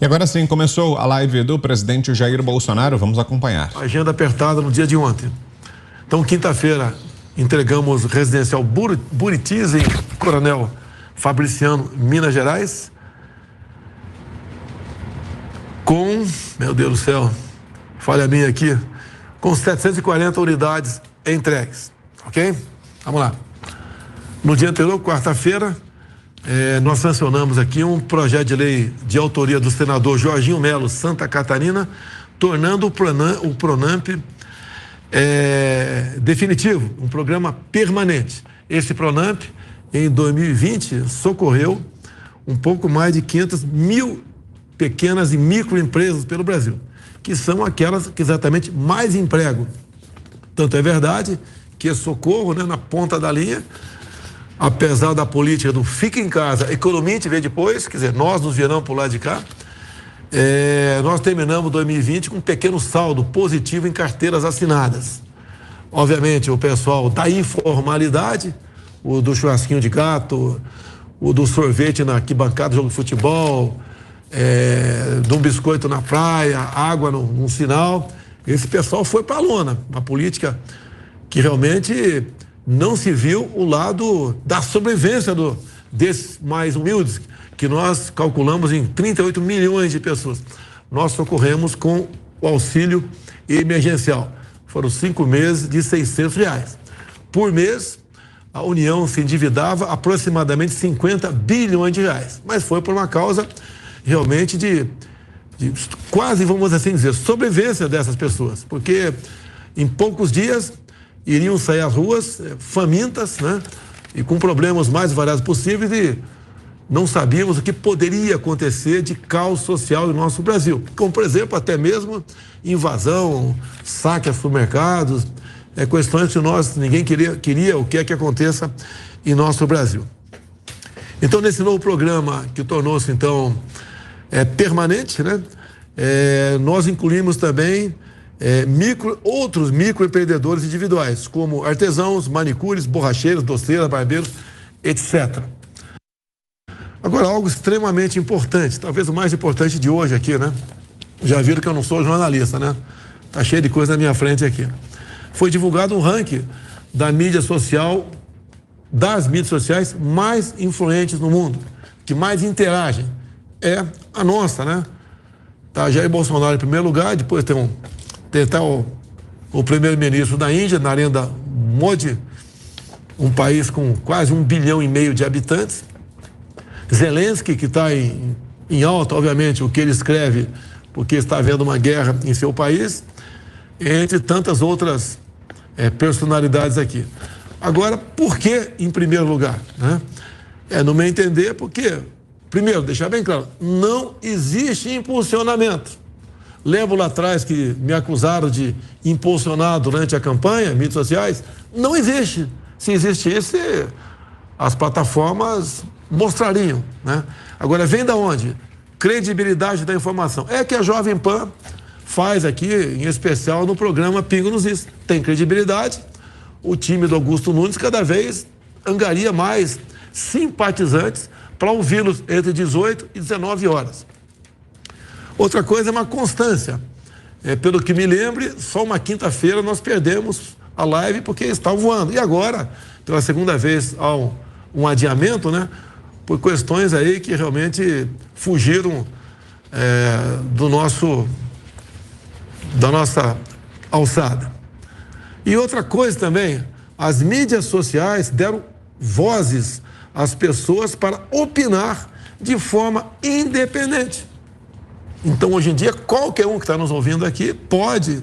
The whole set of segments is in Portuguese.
E agora sim, começou a live do presidente Jair Bolsonaro, vamos acompanhar. Agenda apertada no dia de ontem. Então, quinta-feira, entregamos residencial Buritis, em Coronel Fabriciano, Minas Gerais, com, meu Deus do céu, falha minha aqui, com 740 unidades entregues, ok? Vamos lá. No dia anterior, quarta-feira, nós sancionamos aqui um projeto de lei de autoria do senador Jorginho Melo, Santa Catarina, tornando o Pronamp definitivo, um programa permanente. Esse Pronamp, em 2020, socorreu um pouco mais de 500 mil pequenas e microempresas pelo Brasil, que são aquelas que exatamente mais empregam. Tanto é verdade que esse socorro, né, na ponta da linha, apesar da política do fica em casa, economia te vê depois, quer dizer, nós nos viramos para o lado de cá, nós terminamos 2020 com um pequeno saldo positivo em carteiras assinadas. Obviamente, o pessoal da informalidade, o do churrasquinho de gato, o do sorvete na arquibancada do jogo de futebol, de um biscoito na praia, água num sinal, esse pessoal foi para a lona, uma política que realmente não se viu o lado da sobrevivência desses mais humildes, que nós calculamos em 38 milhões de pessoas. Nós socorremos com o auxílio emergencial. Foram 5 meses de R$600. Por mês, a União se endividava aproximadamente 50 bilhões de reais. Mas foi por uma causa realmente de quase, vamos assim dizer, sobrevivência dessas pessoas. Porque em poucos dias iriam sair às ruas famintas, né? E com problemas mais variados possíveis, e não sabíamos o que poderia acontecer de caos social no nosso Brasil. Como, por exemplo, até mesmo invasão, saque a supermercados, questões que ninguém queria o que é que aconteça em nosso Brasil. Então, nesse novo programa, que tornou-se, então, permanente, né? Nós incluímos também outros microempreendedores individuais, como artesãos, manicures, borracheiros, doceiras, barbeiros, etc. Agora, algo extremamente importante, talvez o mais importante de hoje aqui, né? Já viram que eu não sou jornalista, né? Tá cheio de coisa na minha frente aqui. Foi divulgado um ranking das mídias sociais mais influentes no mundo, que mais interagem. É a nossa, né? Tá Jair Bolsonaro em primeiro lugar, depois tem o primeiro-ministro da Índia, Narendra Modi, um país com quase 1,5 bilhão de habitantes. Zelensky, que está em alta, obviamente, o que ele escreve, porque está havendo uma guerra em seu país, entre tantas outras personalidades aqui. Agora, por que em primeiro lugar? Né? No meu entender, porque, primeiro, deixar bem claro, não existe impulsionamento. Lembro lá atrás que me acusaram de impulsionar durante a campanha, mídias sociais. Não existe. Se existisse, as plataformas mostrariam, né? Agora, vem da onde? Credibilidade da informação. É que a Jovem Pan faz aqui, em especial no programa Pingo nos Is. Tem credibilidade. O time do Augusto Nunes cada vez angaria mais simpatizantes para ouvi-los entre 18 e 19 horas. Outra coisa é uma constância. Pelo que me lembre, só uma quinta-feira nós perdemos a live porque estava voando. E agora, pela segunda vez, há um adiamento, né? Por questões aí que realmente fugiram da nossa alçada. E outra coisa também, as mídias sociais deram vozes às pessoas para opinar de forma independente. Então, hoje em dia, qualquer um que está nos ouvindo aqui pode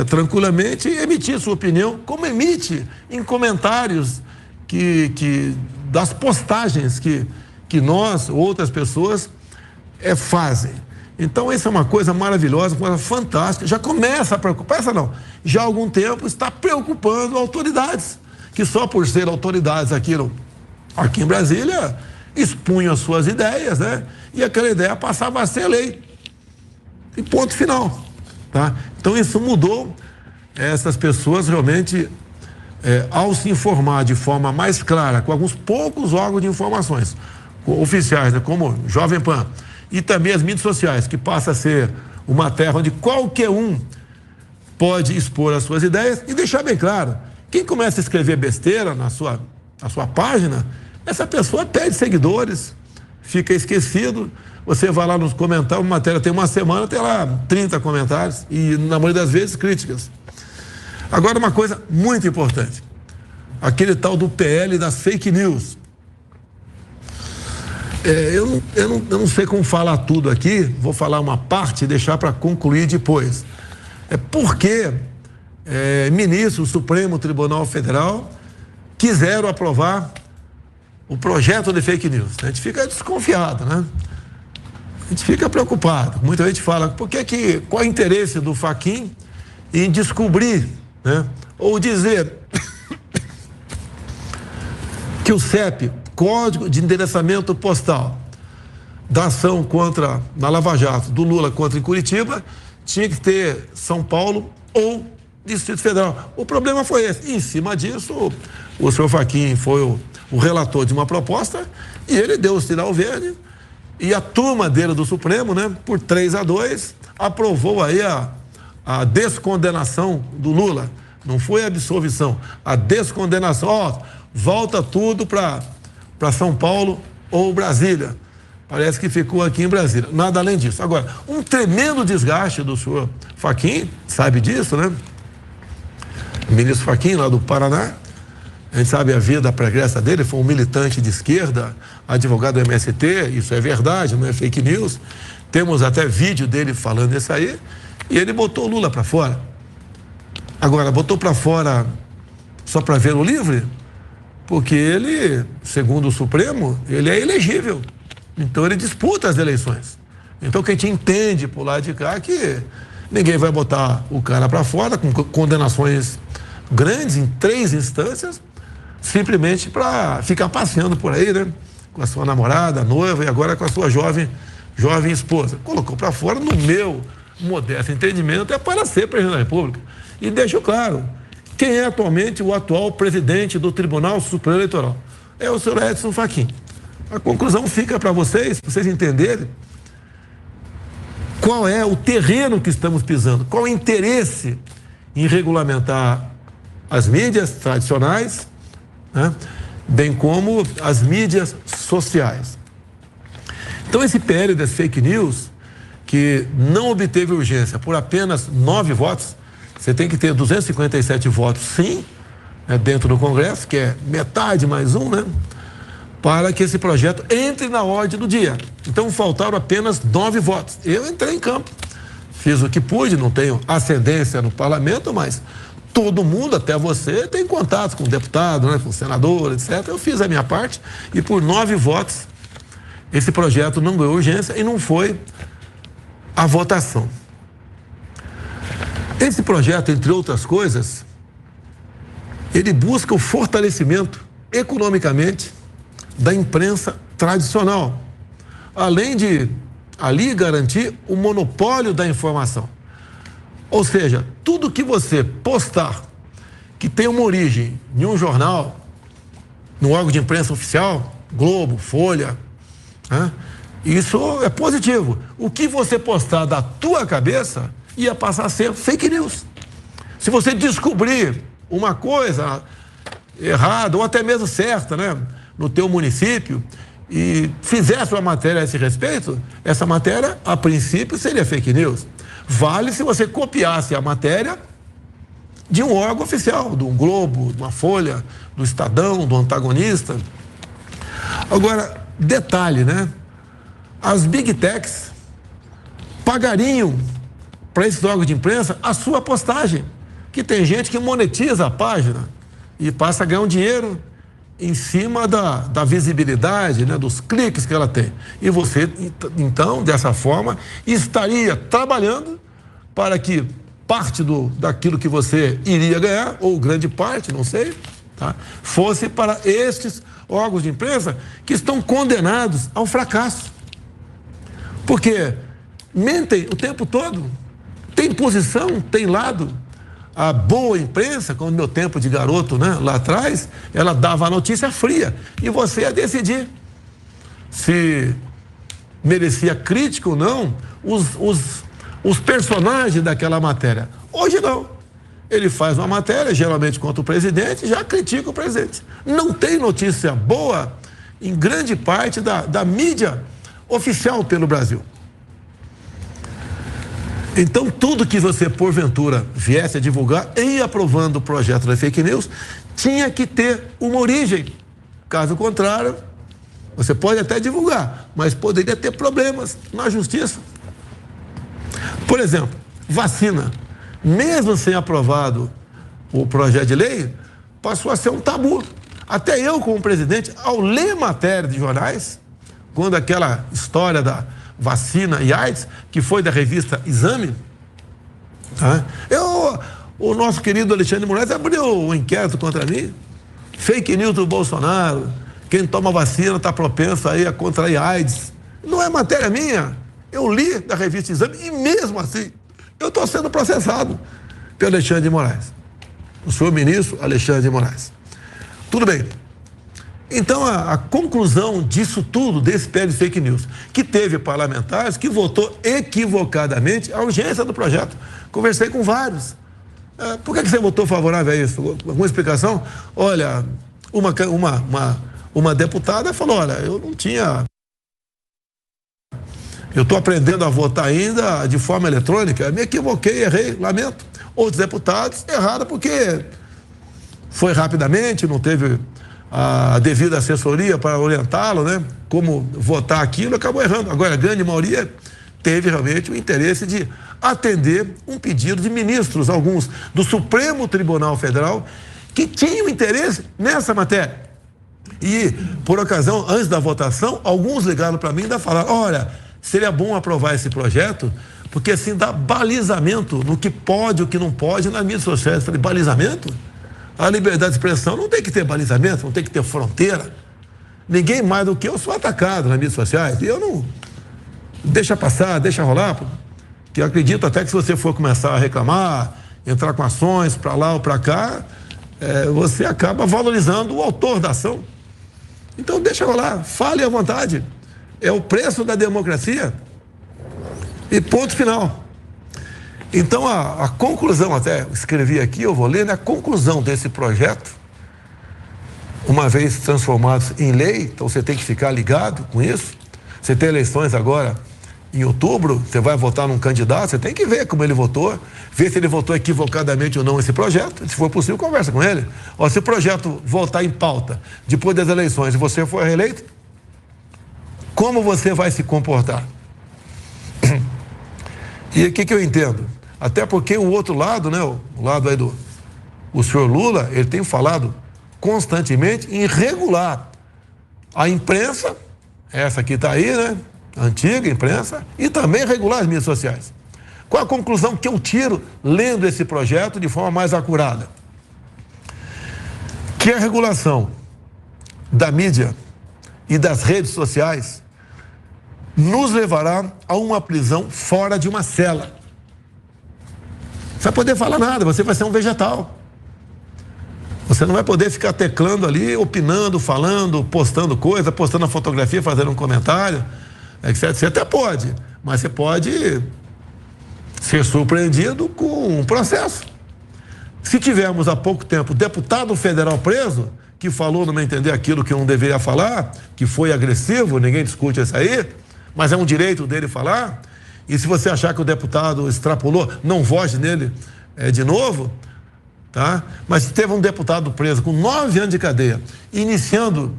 tranquilamente emitir sua opinião, como emite em comentários das postagens que nós, outras pessoas, fazem. Então, isso é uma coisa maravilhosa, uma coisa fantástica. Já começa a preocupar, já há algum tempo está preocupando autoridades, que só por ser autoridades aqui em Brasília, expunham as suas ideias, né? E aquela ideia passava a ser lei. E ponto final, tá? Então isso mudou. Essas pessoas realmente, ao se informar de forma mais clara, com alguns poucos órgãos de informações oficiais, né, como Jovem Pan e também as mídias sociais, que passa a ser uma terra onde qualquer um pode expor as suas ideias e deixar bem claro, quem começa a escrever besteira na sua página, essa pessoa perde seguidores, fica esquecido. Você vai lá nos comentários, uma matéria tem uma semana, tem lá 30 comentários e, na maioria das vezes, críticas. Agora, uma coisa muito importante, aquele tal do PL das fake news. Eu não sei como falar tudo aqui, vou falar uma parte e deixar para concluir depois. Porque ministros do Supremo Tribunal Federal quiseram aprovar o projeto de fake news. A gente fica desconfiado, né? A gente fica preocupado. Muita gente fala, qual é o interesse do Fachin em descobrir, né? Ou dizer que o CEP, Código de Endereçamento Postal, da ação na Lava Jato, do Lula contra em Curitiba, tinha que ter São Paulo ou Distrito Federal. O problema foi esse. Em cima disso, o senhor Fachin foi o relator de uma proposta e ele deu o sinal verde e a turma dele do Supremo, né, por 3-2, aprovou aí a descondenação do Lula. Não foi a absolvição, a descondenação. Volta tudo para São Paulo ou Brasília. Parece que ficou aqui em Brasília. Nada além disso. Agora, um tremendo desgaste do senhor Fachin, sabe disso, né? O ministro Fachin, lá do Paraná, a gente sabe a vida pregressa dele, foi um militante de esquerda, advogado do MST, isso é verdade, não é fake news. Temos até vídeo dele falando isso aí, e ele botou o Lula para fora. Agora, botou para fora só para ver o livre? Porque ele, segundo o Supremo, ele é elegível. Então ele disputa as eleições. Então que a gente entende por lá de cá que ninguém vai botar o cara para fora com condenações grandes em 3 instâncias, simplesmente para ficar passeando por aí, né? Com a sua namorada, noiva e agora com a sua jovem esposa. Colocou para fora, no meu modesto entendimento, é para ser presidente da República. E deixo claro, quem é atualmente o atual presidente do Tribunal Superior Eleitoral? É o senhor Edson Fachin. A conclusão fica para vocês entenderem qual é o terreno que estamos pisando, qual o interesse em regulamentar as mídias tradicionais, né, bem como as mídias sociais. Então, esse PL das fake news, que não obteve urgência por apenas 9 votos, você tem que ter 257 votos, sim, né, dentro do Congresso, que é metade mais um, né? Para que esse projeto entre na ordem do dia. Então, faltaram apenas 9 votos. Eu entrei em campo, fiz o que pude, não tenho ascendência no parlamento, mas todo mundo, até você, tem contato com deputado, né, com senador, etc. Eu fiz a minha parte e por 9 votos, esse projeto não ganhou urgência e não foi a votação. Esse projeto, entre outras coisas, ele busca o fortalecimento economicamente da imprensa tradicional, além de ali garantir o monopólio da informação. Ou seja, tudo que você postar que tem uma origem em um jornal, no órgão de imprensa oficial, Globo, Folha, né, isso é positivo. O que você postar da tua cabeça ia passar a ser fake news. Se você descobrir uma coisa errada ou até mesmo certa, né, no teu município e fizesse uma matéria a esse respeito, essa matéria, a princípio, seria fake news. Vale se você copiasse a matéria de um órgão oficial, de um Globo, de uma Folha, do Estadão, do Antagonista. Agora, detalhe, né? As Big Techs pagariam para esses órgãos de imprensa a sua postagem, que tem gente que monetiza a página e passa a ganhar um dinheiro em cima da visibilidade, né, dos cliques que ela tem. E você, então, dessa forma, estaria trabalhando para que parte daquilo que você iria ganhar, ou grande parte, não sei, tá, fosse para estes órgãos de imprensa que estão condenados ao fracasso. Porque mentem o tempo todo, tem posição, tem lado. A boa imprensa, como no meu tempo de garoto, né, lá atrás, ela dava a notícia fria e você ia decidir se merecia crítica ou não os personagens daquela matéria. Hoje não. Ele faz uma matéria, geralmente contra o presidente, e já critica o presidente. Não tem notícia boa em grande parte da mídia oficial pelo Brasil. Então, tudo que você, porventura, viesse a divulgar e aprovando o projeto da fake news, tinha que ter uma origem. Caso contrário, você pode até divulgar, mas poderia ter problemas na justiça. Por exemplo, vacina. Mesmo sem aprovado o projeto de lei, passou a ser um tabu. Até eu, como presidente, ao ler matéria de jornais, quando aquela história da vacina e AIDS, que foi da revista Exame, tá? O nosso querido Alexandre de Moraes abriu um inquérito contra mim, fake news do Bolsonaro, quem toma vacina está propenso aí a contrair AIDS. Não é matéria minha, eu li da revista Exame e mesmo assim, eu estou sendo processado pelo Alexandre de Moraes, o senhor ministro Alexandre de Moraes. Tudo bem. Então, a conclusão disso tudo, desse pé de fake news, que teve parlamentares que votou equivocadamente a urgência do projeto. Conversei com vários. Por que você votou favorável a isso? Alguma explicação? Olha, uma deputada falou, olha, eu não tinha... Eu estou aprendendo a votar ainda de forma eletrônica, me equivoquei, errei, lamento. Outros deputados erraram porque foi rapidamente, não teve a devida assessoria para orientá-lo, né? Como votar aquilo, acabou errando. Agora, a grande maioria teve realmente o interesse de atender um pedido de ministros, alguns do Supremo Tribunal Federal, que tinham interesse nessa matéria. E, por ocasião, antes da votação, alguns ligaram para mim e ainda falaram, olha, seria bom aprovar esse projeto, porque assim dá balizamento no que pode e o que não pode nas mídias sociais. Eu falei, balizamento? A liberdade de expressão não tem que ter balizamento, não tem que ter fronteira. Ninguém mais do que eu sou atacado nas mídias sociais. E eu não... Deixa passar, deixa rolar. Que eu acredito até que se você for começar a reclamar, entrar com ações para lá ou para cá, você acaba valorizando o autor da ação. Então deixa rolar, fale à vontade. É o preço da democracia. E ponto final. Então, a conclusão, até escrevi aqui, eu vou ler, né? A conclusão desse projeto, uma vez transformados em lei, então você tem que ficar ligado com isso. Você tem eleições agora em outubro, você vai votar num candidato, você tem que ver como ele votou, ver se ele votou equivocadamente ou não esse projeto. Se for possível, conversa com ele. Ó, se o projeto voltar em pauta depois das eleições e você for reeleito, como você vai se comportar? E o que eu entendo? Até porque o outro lado, né, o lado aí o senhor Lula, ele tem falado constantemente em regular a imprensa, essa que está aí, né, a antiga imprensa, e também regular as mídias sociais. Qual a conclusão que eu tiro lendo esse projeto de forma mais acurada? Que a regulação da mídia e das redes sociais nos levará a uma prisão fora de uma cela. Você vai poder falar nada, você vai ser um vegetal. Você não vai poder ficar teclando ali, opinando, falando, postando coisa, postando a fotografia, fazendo um comentário, etc. Você até pode, mas você pode ser surpreendido com um processo. Se tivermos há pouco tempo deputado federal preso, que falou, no meu entender, aquilo que não deveria falar, que foi agressivo, ninguém discute isso aí, mas é um direito dele falar, e se você achar que o deputado extrapolou, não vote nele de novo, tá? Mas se teve um deputado preso com 9 anos de cadeia, iniciando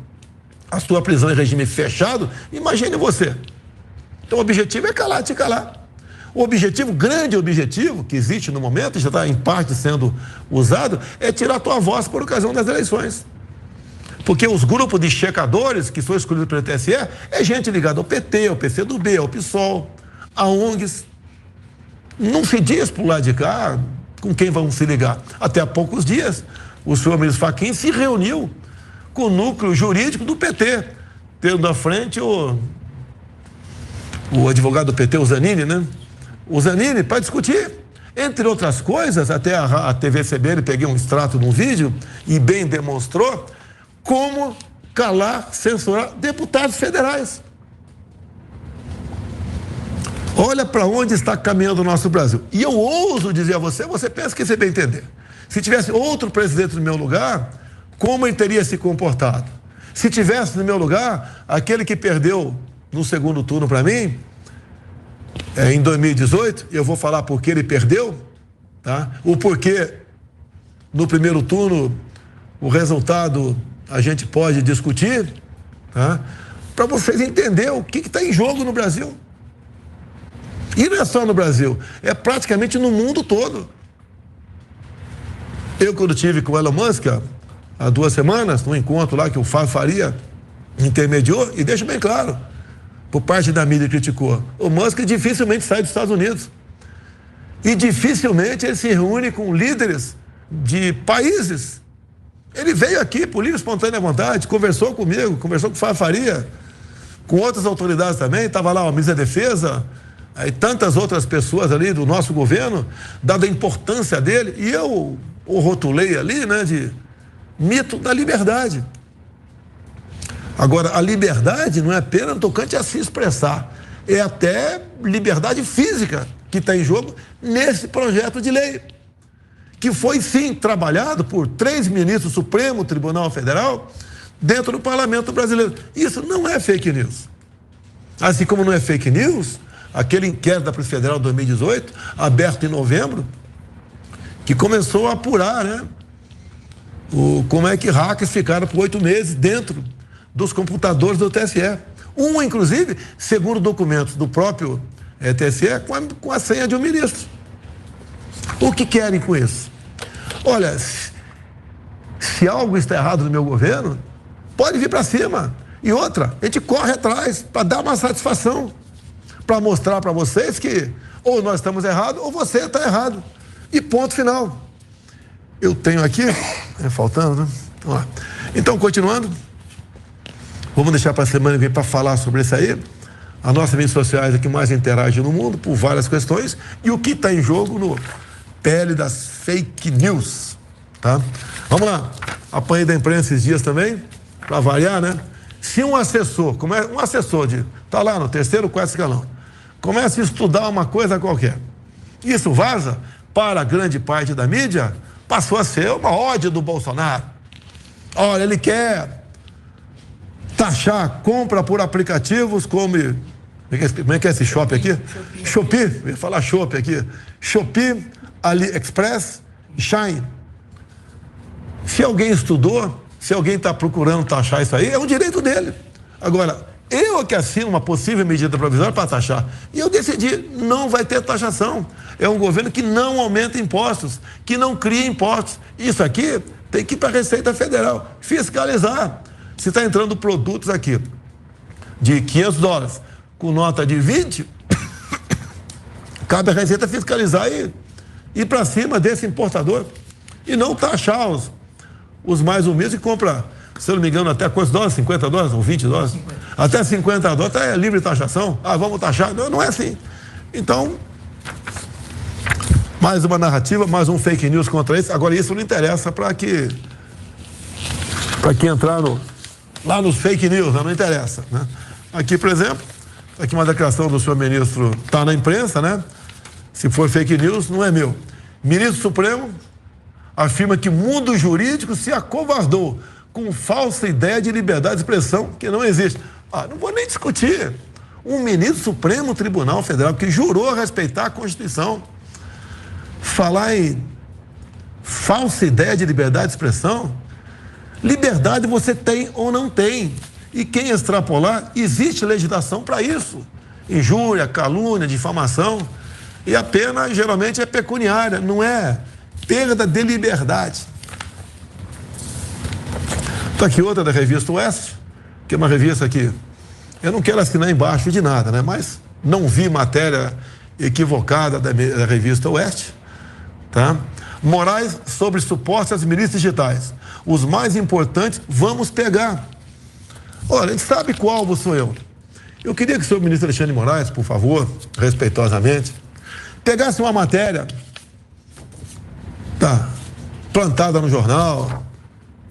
a sua prisão em regime fechado, imagine você. Então o objetivo é calar, te calar. O objetivo, grande objetivo, que existe no momento, já está em parte sendo usado, é tirar a tua voz por ocasião das eleições. Porque os grupos de checadores que são escolhidos pelo TSE é gente ligada ao PT, ao PCdoB, ao PSOL, a ONGs. Não se diz por lá de cá com quem vão se ligar. Até há poucos dias, o senhor ministro Fachin se reuniu com o núcleo jurídico do PT, tendo à frente o advogado do PT, o Zanini, né? O Zanini, para discutir. Entre outras coisas, até a TV CBN, peguei um extrato de um vídeo e bem demonstrou como calar, censurar deputados federais. Olha para onde está caminhando o nosso Brasil. E eu ouso dizer a você, você pensa que você vai entender. Se tivesse outro presidente no meu lugar, como ele teria se comportado? Se tivesse no meu lugar, aquele que perdeu no segundo turno para mim, em 2018, eu vou falar por que ele perdeu, tá? O porquê no primeiro turno o resultado a gente pode discutir, tá? Para vocês entenderem o que está em jogo no Brasil. E não é só no Brasil, é praticamente no mundo todo. Eu, quando estive com o Elon Musk há 2 semanas, num encontro lá que o Fábio Faria intermediou, e deixa bem claro, por parte da mídia que criticou, o Musk dificilmente sai dos Estados Unidos. E dificilmente ele se reúne com líderes de países. Ele veio aqui por livre e espontânea vontade, conversou comigo, conversou com o Fábio Faria, com outras autoridades também, estava lá o ministro da Defesa, e tantas outras pessoas ali do nosso governo, dada a importância dele, e eu o rotulei ali, né, de mito da liberdade. Agora, a liberdade não é apenas no tocante a se expressar, é até liberdade física que está em jogo nesse projeto de lei, que foi sim trabalhado por 3 ministros do Supremo Tribunal Federal dentro do Parlamento brasileiro. Isso não é fake news. Assim como não é fake news aquele inquérito da Polícia Federal de 2018, aberto em novembro, que começou a apurar, né, como é que hackers ficaram por 8 meses dentro dos computadores do TSE. Inclusive, segundo documentos do próprio TSE, com a senha de um ministro. O que querem com isso? Olha, se algo está errado no meu governo, pode vir para cima. E outra, a gente corre atrás para dar uma satisfação, para mostrar para vocês que ou nós estamos errados ou você está errado. E ponto final. Eu tenho aqui, faltando, né? Vamos lá. Então, continuando, vamos deixar para a semana que vem para falar sobre isso aí. As nossas mídias sociais é que mais interagem no mundo por várias questões e o que está em jogo no pele das fake news, tá? Vamos lá. Apanhei da imprensa esses dias também, para variar, né? Se um assessor, tá lá no 3º, 4º escalão, começa a estudar uma coisa qualquer, isso vaza para grande parte da mídia, passou a ser uma ódio do Bolsonaro. Olha, ele quer taxar compra por aplicativos como é que é esse Shopee aqui? Shopee, eu ia falar Shopee aqui. Shopee, AliExpress, Shine. Se alguém estudou, se alguém está procurando taxar isso aí, é um direito dele. Agora, eu que assino uma possível medida provisória para taxar, e eu decidi, não vai ter taxação. É um governo que não aumenta impostos, que não cria impostos. Isso aqui tem que ir para a Receita Federal, fiscalizar. Se está entrando produtos aqui de $500 com nota de 20, cabe a Receita fiscalizar e ir para cima desse importador e não taxar os mais humildes que compram, se eu não me engano, até quantos dólares? $50 ou $20? 50. Até $50 é livre taxação. Vamos taxar. Não, não é assim. Então, mais uma narrativa, mais um fake news contra isso. Agora, isso não interessa para quem entrar lá nos fake news, não interessa, né? Aqui, por exemplo, aqui uma declaração do senhor ministro, está na imprensa, né? Se for fake news, não é meu. Ministro Supremo afirma que o mundo jurídico se acovardou com falsa ideia de liberdade de expressão que não existe. Não vou nem discutir. Um ministro do Supremo Tribunal Federal que jurou respeitar a Constituição, falar em falsa ideia de liberdade de expressão, liberdade você tem ou não tem. E quem extrapolar, existe legislação para isso. Injúria, calúnia, difamação. E a pena geralmente é pecuniária, não é perda de liberdade. Está aqui outra da revista Oeste, que é uma revista que eu não quero assinar embaixo de nada, né? Mas não vi matéria equivocada da revista Oeste, tá? Moraes sobre supostas milícias digitais. Os mais importantes, vamos pegar. Olha, a gente sabe qual alvo sou eu. Eu queria que o senhor ministro Alexandre de Moraes, por favor, respeitosamente, pegasse uma matéria plantada no jornal,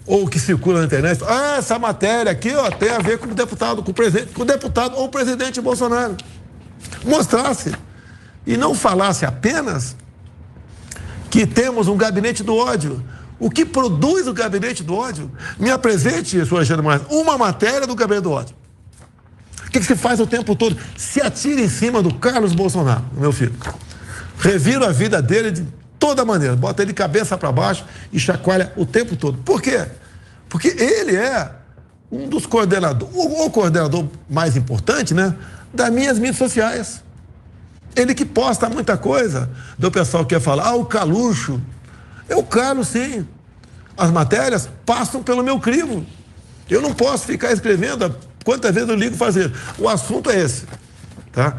ou que circula na internet. Essa matéria aqui, tem a ver com o deputado, com o presidente, com o deputado ou o presidente Bolsonaro. mostrasse e não falasse apenas que temos um gabinete do ódio. O que produz o gabinete do ódio? Me apresente, senhor Alexandre Moraes, uma matéria do gabinete do ódio. O que se faz o tempo todo? Se atira em cima do Carlos Bolsonaro, meu filho. Revira a vida dele de toda maneira, bota ele de cabeça para baixo e chacoalha o tempo todo. Por quê? Porque ele é um dos coordenadores, o coordenador mais importante, né, das minhas mídias sociais. Ele que posta muita coisa, do pessoal que quer falar, o Caluxo. Eu calo, sim. As matérias passam pelo meu crivo. Eu não posso ficar escrevendo quantas vezes eu ligo fazer. O assunto é esse, tá?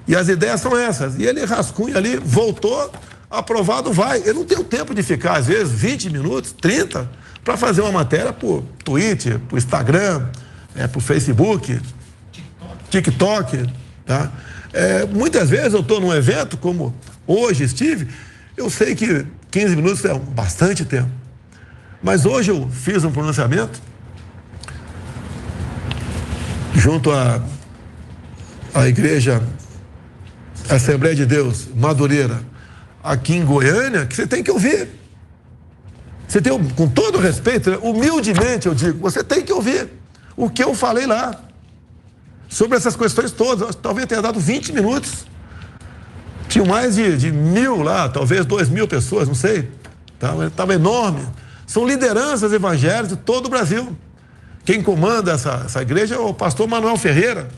E as ideias são essas. E ele rascunha ali, voltou, aprovado, vai. Eu não tenho tempo de ficar, às vezes, 20 minutos, 30, para fazer uma matéria por Twitter, por Instagram, por Facebook, TikTok, tá? Muitas vezes eu estou num evento, como hoje estive, eu sei que 15 minutos é bastante tempo. Mas hoje eu fiz um pronunciamento junto à igreja Assembleia de Deus, Madureira, aqui em Goiânia, que você tem que ouvir. Você tem, com todo respeito, né, humildemente eu digo, você tem que ouvir o que eu falei lá sobre essas questões todas. Talvez tenha dado 20 minutos. Tinha mais de 1.000 lá, talvez 2.000 pessoas, não sei. Estava enorme. São lideranças evangélicas de todo o Brasil. Quem comanda essa igreja é o pastor Manuel Ferreira,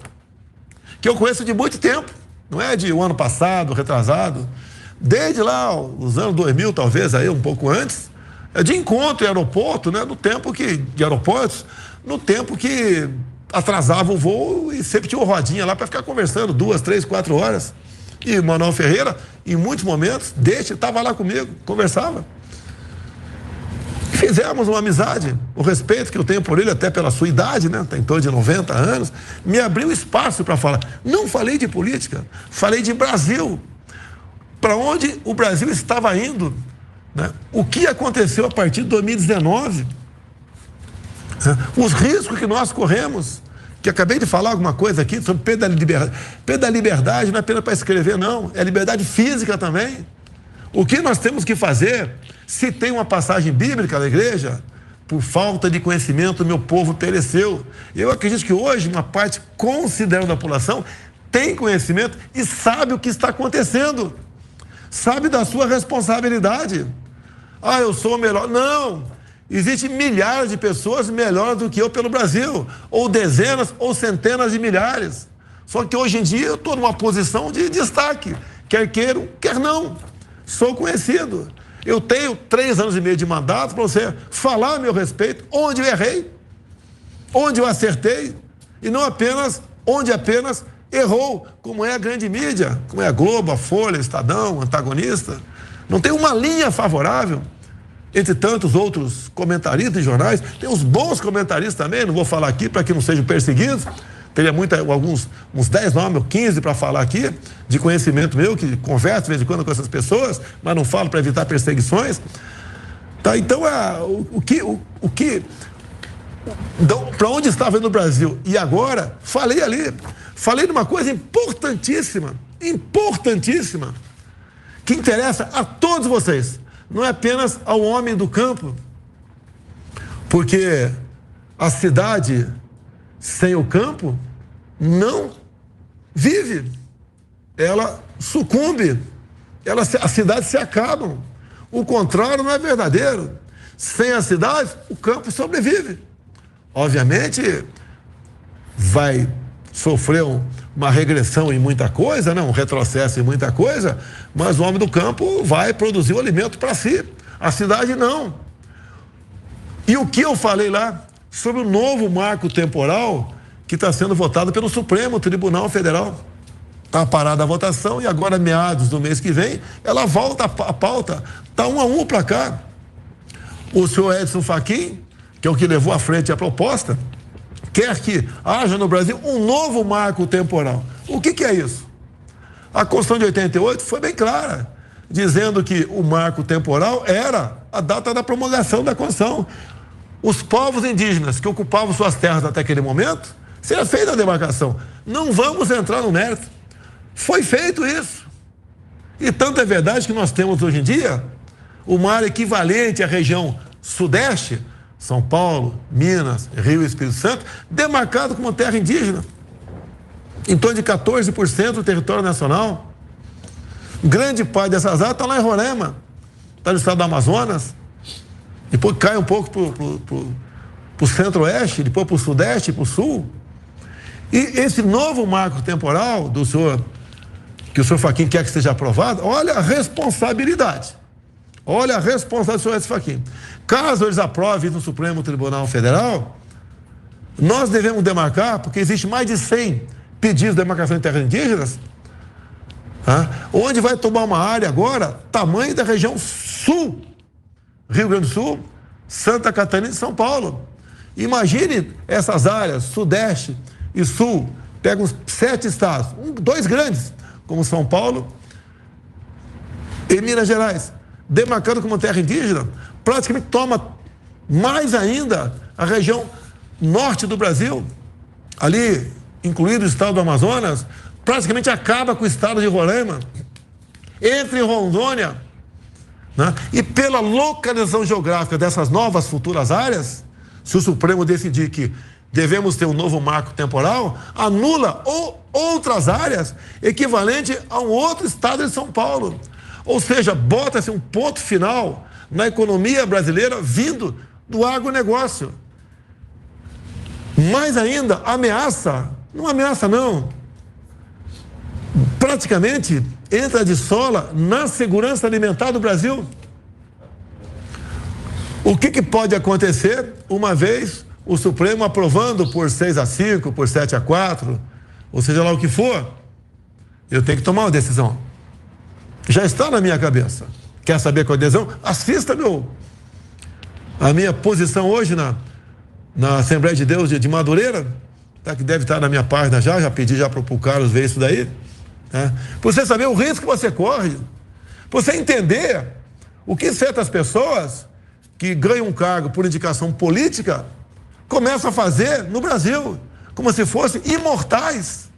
que eu conheço de muito tempo. Não é de um ano passado, retrasado. Desde lá, os anos 2000, talvez, aí um pouco antes, de encontro em aeroporto, né? De aeroportos, no tempo que atrasava o voo e sempre tinha uma rodinha lá para ficar conversando 2, 3, 4 horas. E o Manuel Ferreira, em muitos momentos, estava lá comigo, conversava. Fizemos uma amizade, o respeito que eu tenho por ele, até pela sua idade, né? Tem em torno de 90 anos, me abriu espaço para falar. Não falei de política, falei de Brasil. Para onde o Brasil estava indo, né? O que aconteceu a partir de 2019, os riscos que nós corremos, que acabei de falar alguma coisa aqui sobre perda da liberdade. Perda da liberdade não é apenas para escrever, não, é liberdade física também. O que nós temos que fazer, se tem uma passagem bíblica na igreja, por falta de conhecimento, meu povo pereceu. Eu acredito que hoje uma parte considerável da população tem conhecimento e sabe o que está acontecendo. Sabe da sua responsabilidade. Eu sou o melhor. Não! Existem milhares de pessoas melhores do que eu pelo Brasil. Ou dezenas ou centenas de milhares. Só que hoje em dia eu estou numa posição de destaque. Quer queiram, quer não. Sou conhecido. Eu tenho 3 anos e meio de mandato para você falar a meu respeito onde eu errei, onde eu acertei, e não apenas onde apenas errou, como é a grande mídia, como é a Globo, a Folha, Estadão, Antagonista. Não tem uma linha favorável, entre tantos outros comentaristas de jornais. Tem os bons comentaristas também, não vou falar aqui para que não sejam perseguidos. Teria uns 10 nomes, 15 para falar aqui, de conhecimento meu, que converso de vez em quando com essas pessoas, mas não falo para evitar perseguições. Tá, então, para onde estava indo o Brasil? E agora, falei ali, falei de uma coisa importantíssima, que interessa a todos vocês, não é apenas ao homem do campo, porque a cidade sem o campo não vive, ela sucumbe, as cidades se acabam. O contrário não é verdadeiro. Sem as cidades, o campo sobrevive. Obviamente, vai sofrer uma regressão em muita coisa, né? Um retrocesso em muita coisa, mas o homem do campo vai produzir o alimento para si. A cidade não. E o que eu falei lá sobre o novo marco temporal que está sendo votado pelo Supremo Tribunal Federal. Está parada a votação e agora, meados do mês que vem, ela volta a pauta. Está 1 a 1 para cá. O senhor Edson Fachin, que é o que levou à frente a proposta, quer que haja no Brasil um novo marco temporal. O que é isso? A Constituição de 88 foi bem clara, dizendo que o marco temporal era a data da promulgação da Constituição. Os povos indígenas que ocupavam suas terras até aquele momento, seria feita a demarcação. Não vamos entrar no mérito. Foi feito isso. E tanto é verdade que nós temos hoje em dia uma área equivalente à região sudeste, São Paulo, Minas, Rio e Espírito Santo, demarcado como terra indígena. Em torno de 14% do território nacional. Grande parte dessas áreas está lá em Roraima, está no estado do Amazonas, depois cai um pouco para o centro-oeste, depois para o sudeste, para o sul. E esse novo marco temporal do senhor, que o senhor Fachin quer que seja aprovado, olha a responsabilidade. Olha a responsabilidade do senhor Fachin. Caso eles aprovem no Supremo Tribunal Federal, nós devemos demarcar, porque existe mais de 100 pedidos de demarcação de terras indígenas, onde vai tomar uma área agora, tamanho da região sul, Rio Grande do Sul, Santa Catarina e São Paulo. Imagine essas áreas, sudeste e sul, pega uns 7 estados, 2 grandes, como São Paulo e Minas Gerais, demarcando como terra indígena, praticamente toma mais ainda a região norte do Brasil, ali, incluído o estado do Amazonas, praticamente acaba com o estado de Roraima, entra em Rondônia, né? E pela localização geográfica dessas novas futuras áreas, se o Supremo decidir que devemos ter um novo marco temporal, anula outras áreas equivalente a um outro estado de São Paulo. Ou seja, bota-se um ponto final na economia brasileira vindo do agronegócio. Mais ainda, ameaça, não ameaça não, praticamente entra de sola na segurança alimentar do Brasil. O que pode acontecer uma vez o Supremo aprovando por 6-5, por 7-4, ou seja lá o que for? Eu tenho que tomar uma decisão. Já está na minha cabeça. Quer saber qual é a decisão? Assista a minha posição hoje na Assembleia de Deus de Madureira, tá, que deve estar na minha página já pedi já para o Carlos ver isso daí. Para você saber o risco que você corre, para você entender o que certas pessoas que ganham um cargo por indicação política começam a fazer no Brasil, como se fossem imortais,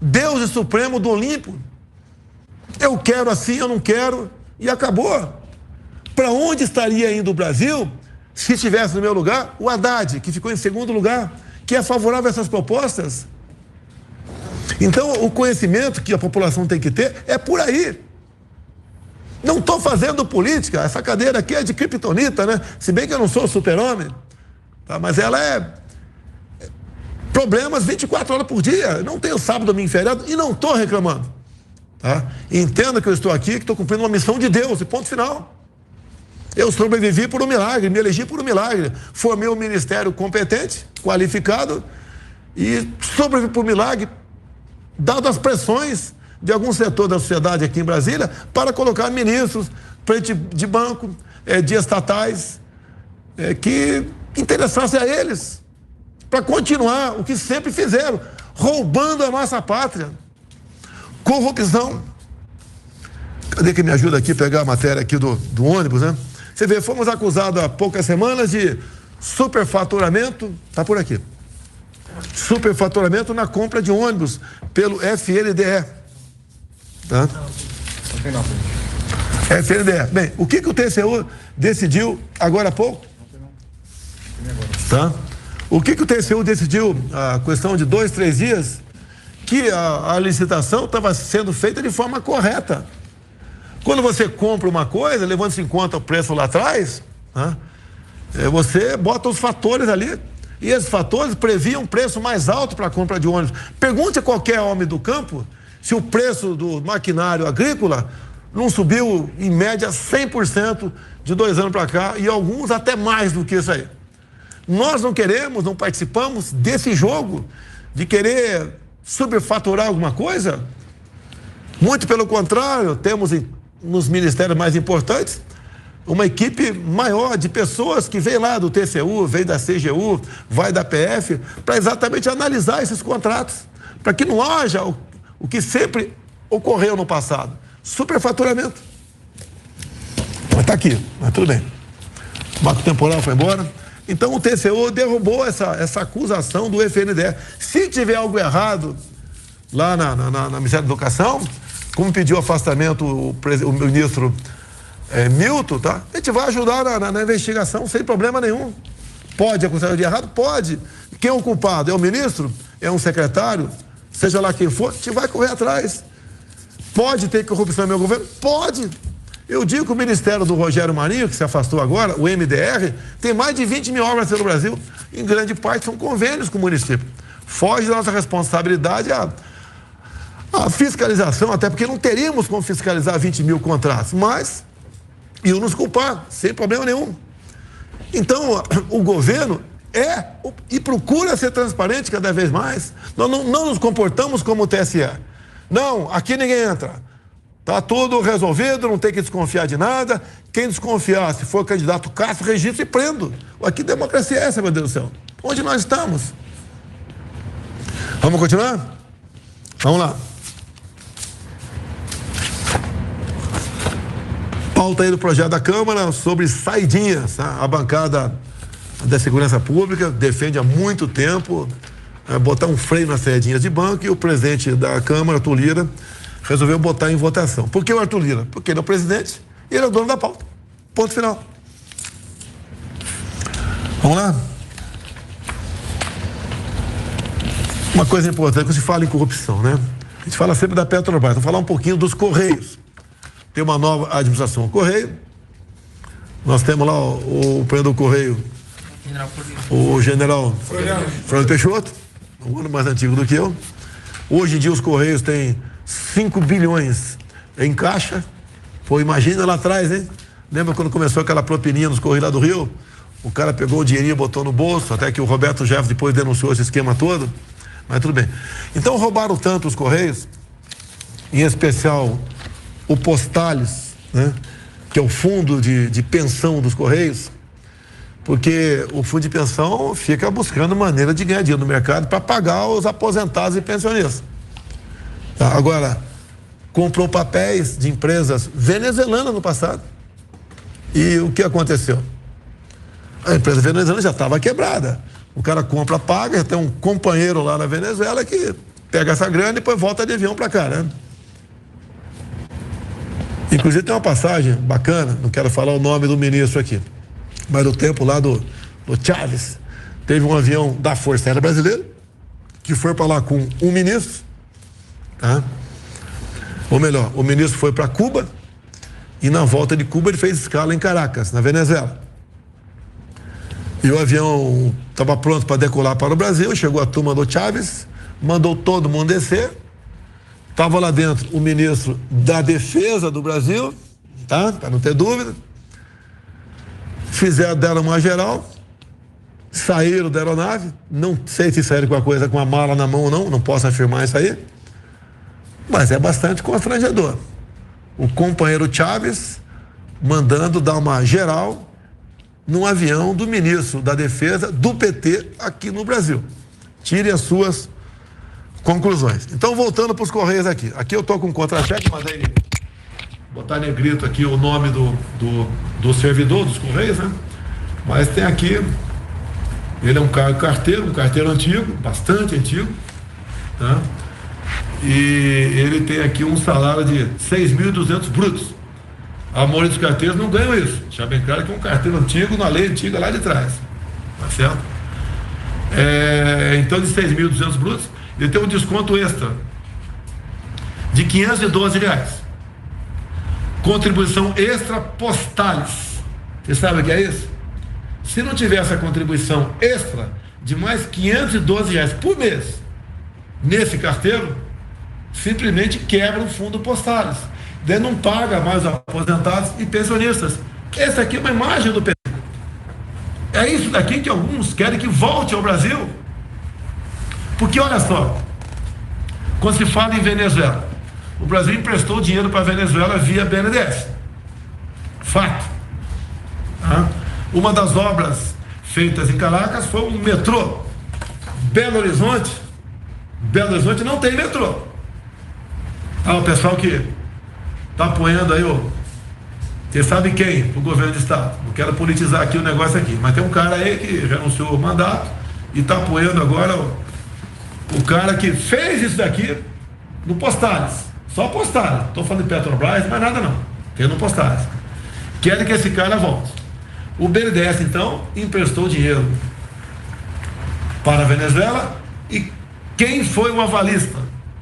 deuses supremos do Olimpo. Eu quero assim, eu não quero, e acabou. Para onde estaria indo o Brasil se estivesse no meu lugar o Haddad, que ficou em segundo lugar, que é favorável a essas propostas? Então, o conhecimento que a população tem que ter é por aí. Não estou fazendo política, essa cadeira aqui é de criptonita, né? Se bem que eu não sou super-homem, tá? Mas ela é problemas 24 horas por dia. Não tenho sábado, domingo, feriado e não estou reclamando. Tá? Entenda que eu estou aqui, que estou cumprindo uma missão de Deus, e ponto final. Eu sobrevivi por um milagre, me elegi por um milagre. Formei um ministério competente, qualificado, e sobrevivi por um milagre, dado as pressões de algum setor da sociedade aqui em Brasília, para colocar ministros, presidente de banco, de estatais, que interessasse a eles, para continuar o que sempre fizeram, roubando a nossa pátria. Corrupção. Cadê que me ajuda aqui a pegar a matéria aqui do ônibus, né? Você vê, fomos acusados há poucas semanas de superfaturamento, tá por aqui. Superfaturamento na compra de ônibus pelo FNDE. Tá? FNDE. Bem, o que o TCU decidiu agora há pouco? Tá? O que o TCU decidiu, a questão de 2-3 dias, que a licitação estava sendo feita de forma correta. Quando você compra uma coisa, levando-se em conta o preço lá atrás, né, você bota os fatores ali, e esses fatores previam um preço mais alto para a compra de ônibus. Pergunte a qualquer homem do campo se o preço do maquinário agrícola não subiu, em média, 100% de 2 anos para cá, e alguns até mais do que isso aí. Nós não queremos, não participamos desse jogo de querer superfaturar alguma coisa. Muito pelo contrário, temos nos ministérios mais importantes uma equipe maior de pessoas que vem lá do TCU, vem da CGU, vai da PF, para exatamente analisar esses contratos, para que não haja o que sempre ocorreu no passado, superfaturamento. Mas está aqui, mas tudo bem. O marco temporal foi embora. Então o TCU derrubou essa acusação do FNDE. Se tiver algo errado lá na Ministério da Educação, como pediu afastamento o ministro Milton, tá? A gente vai ajudar na investigação sem problema nenhum. Pode acusar de errado? Pode. Quem é o culpado? É o ministro? É um secretário? Seja lá quem for, a gente vai correr atrás. Pode ter corrupção no meu governo? Pode. Eu digo que o Ministério do Rogério Marinho, que se afastou agora, o MDR, tem mais de 20 mil obras pelo Brasil. Em grande parte são convênios com o município. Foge da nossa responsabilidade a fiscalização, até porque não teríamos como fiscalizar 20 mil contratos, mas iam nos culpar, sem problema nenhum. Então, o governo e procura ser transparente cada vez mais. Nós não nos comportamos como o TSE. Não, aqui ninguém entra. Está tudo resolvido, não tem que desconfiar de nada. Quem desconfiar, se for candidato Castro, registro e prendo. Aqui democracia é essa, meu Deus do céu? Onde nós estamos? Vamos continuar? Vamos lá. Pauta aí do projeto da Câmara sobre saidinhas. Tá? A bancada da Segurança Pública defende há muito tempo botar um freio nas saidinhas de banco, e o presidente da Câmara, Arthur Lira, resolveu botar em votação. Por que o Arthur Lira? Porque ele é o presidente e ele é o dono da pauta. Ponto final. Vamos lá? Uma coisa importante, quando se fala em corrupção, né? A gente fala sempre da Petrobras. Vamos falar um pouquinho dos Correios. Tem uma nova administração ao Correio. Nós temos lá o presidente do Correio, o general Floriano Peixoto, um ano mais antigo do que eu. Hoje em dia os Correios têm 5 bilhões em caixa. Pô, imagina lá atrás, hein? Lembra quando começou aquela propininha nos Correios lá do Rio? O cara pegou o dinheirinho e botou no bolso, até que o Roberto Jefferson depois denunciou esse esquema todo. Mas tudo bem. Então roubaram tanto os Correios, em especial o Postales, né? Que é o fundo de pensão dos Correios, porque o fundo de pensão fica buscando maneira de ganhar dinheiro no mercado para pagar os aposentados e pensionistas. Tá, agora, comprou papéis de empresas venezuelanas no passado. E o que aconteceu? A empresa venezuelana já estava quebrada. O cara compra, paga, já tem um companheiro lá na Venezuela que pega essa grana e depois volta de avião para cá, né? Inclusive tem uma passagem bacana, não quero falar o nome do ministro aqui, mas no tempo lá do Chávez, teve um avião da Força Aérea Brasileira que foi para lá com um ministro, tá? Ou melhor, o ministro foi para Cuba e na volta de Cuba ele fez escala em Caracas, na Venezuela. E o avião estava pronto para decolar para o Brasil, chegou a turma do Chávez, mandou todo mundo descer. Estava lá dentro o ministro da Defesa do Brasil, tá? Para não ter dúvida. Deram uma geral, saíram da aeronave, não sei se saíram com a mala na mão ou não posso afirmar isso aí, mas é bastante constrangedor. O companheiro Chávez mandando dar uma geral num avião do ministro da Defesa do PT aqui no Brasil. Tire as suas conclusões. Então, voltando para os Correios aqui. Aqui eu estou com um contra-cheque, mandei botar negrito aqui o nome do servidor dos Correios, né? Mas tem aqui, ele é um carteiro antigo, bastante antigo, tá? E ele tem aqui um salário de 6.200 brutos. A maioria dos carteiros não ganham isso. Já bem claro que é um carteiro antigo, na lei antiga lá de trás. Tá certo? Então, de 6.200 brutos, ele tem um desconto extra de R$512. Contribuição extra Postales. Você sabe o que é isso? Se não tiver essa contribuição extra de mais R$512 por mês nesse carteiro, simplesmente quebra o fundo Postales. Daí não paga mais os aposentados e pensionistas. Essa aqui é uma imagem do PT. É isso daqui que alguns querem que volte ao Brasil. Porque olha só, quando se fala em Venezuela, o Brasil emprestou dinheiro para a Venezuela via BNDES. Fato. Tá? Uma das obras feitas em Caracas foi um metrô. Belo Horizonte não tem metrô. O pessoal que está apoiando aí, você sabe quem? O governo do estado. Não quero politizar aqui o negócio aqui, mas tem um cara aí que renunciou o mandato e está apoiando agora o cara que fez isso daqui no Postales, só Postales, estou falando de Petrobras, mas nada não, tem no Postales. Querem que esse cara volte. O BNDES, então, emprestou dinheiro para a Venezuela e quem foi o avalista?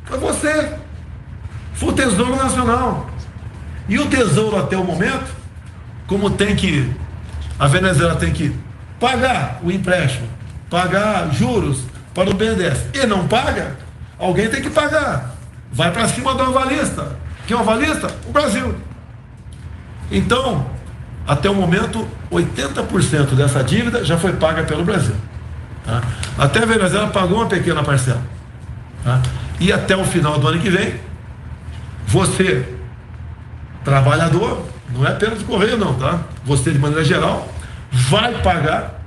Foi você. Foi o Tesouro Nacional. E o Tesouro, até o momento, como a Venezuela tem que pagar o empréstimo, pagar juros para o BNDES e não paga, alguém tem que pagar. Vai para cima do avalista. Quem é o avalista? O Brasil. Então, até o momento, 80% dessa dívida já foi paga pelo Brasil. Tá? Até a Venezuela pagou uma pequena parcela. Tá? E até o final do ano que vem, você, trabalhador, não é apenas o Correio não, tá? Você, de maneira geral, vai pagar